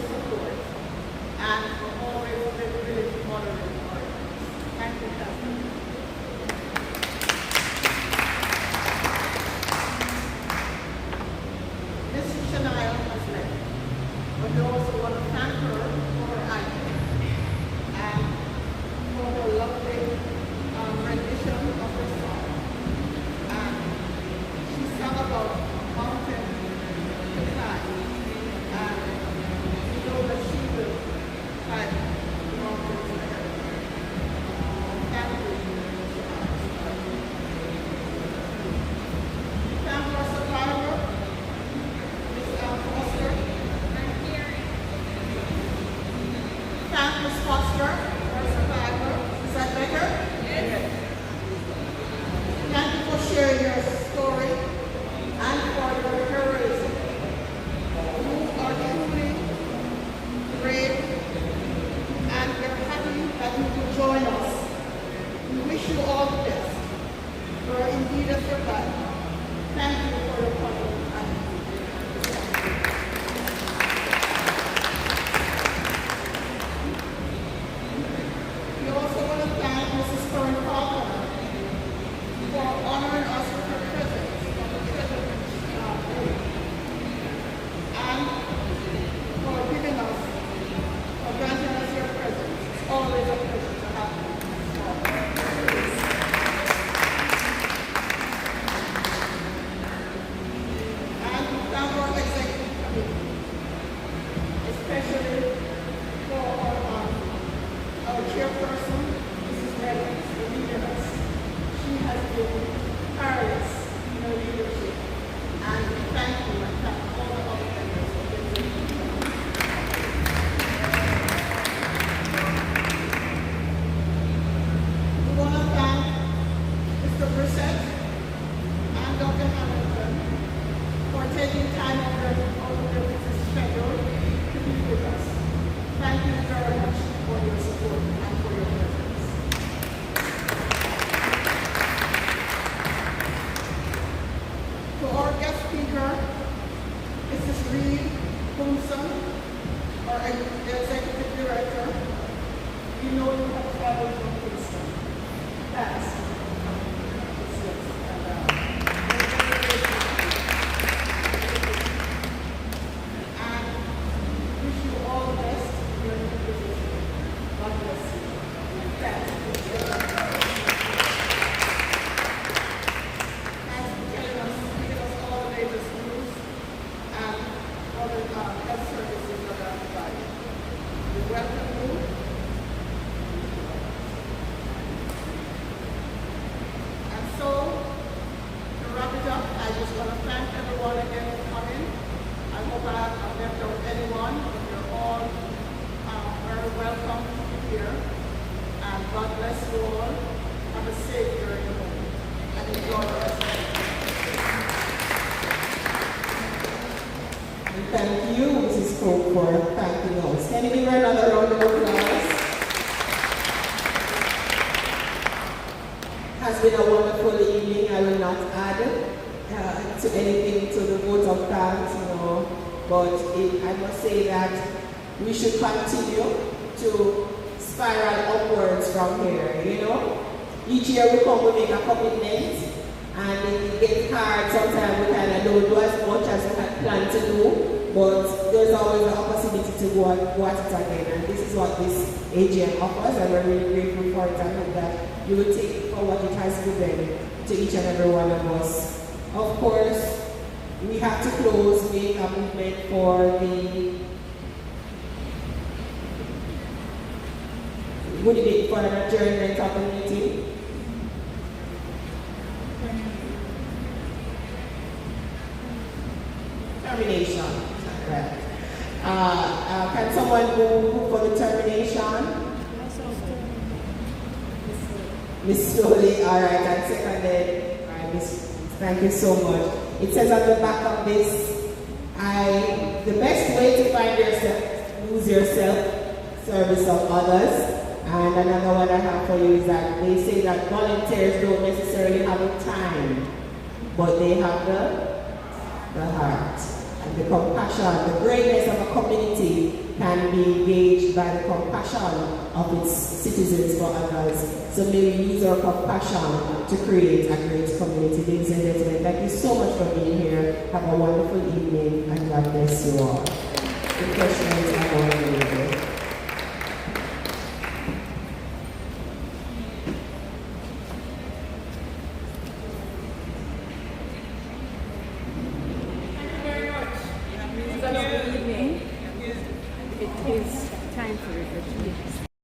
Speaker 7: To our guest speaker, Mrs. Reed Thompson, our Executive Director, we know you have traveled from Kingston. Thanks. And wish you all the best in your new position. God bless you. Thanks. God bless you all. Have a safe journey home and enjoy the rest of the day. And thank you, Mrs. Coke, for thanking us. Can you give her another round of applause? Has been a wonderful evening. I will not add to anything to the vote of thanks, but I must say that we should continue to spiral upwards from here, Each year we come, we make a commitment, and it gets hard. Sometimes we kind of don't do as much as we had planned to do, but there's always the opportunity to go at it again. And this is what this AGM offers, and we're really grateful for it. I hope that you will take it for what it has given to each and every one of us. Of course, we have to close, make a movement for the would it be for an adjournment of the meeting? Termination. Right. Can someone move for the termination? Miss Slowly, all right, and seconded. All right, Miss, thank you so much. It says on the back of this, the best way to find yourself, lose yourself, service of others. And another one I have for you is that they say that volunteers don't necessarily have the time, but they have the heart and the compassion. The greatness of a community can be gauged by the compassion of its citizens for others. So may we use our compassion to create a great community. Ladies and gentlemen, thank you so much for being here. Have a wonderful evening, and God bless you all. Refreshments are all available.
Speaker 6: It is time for reflection.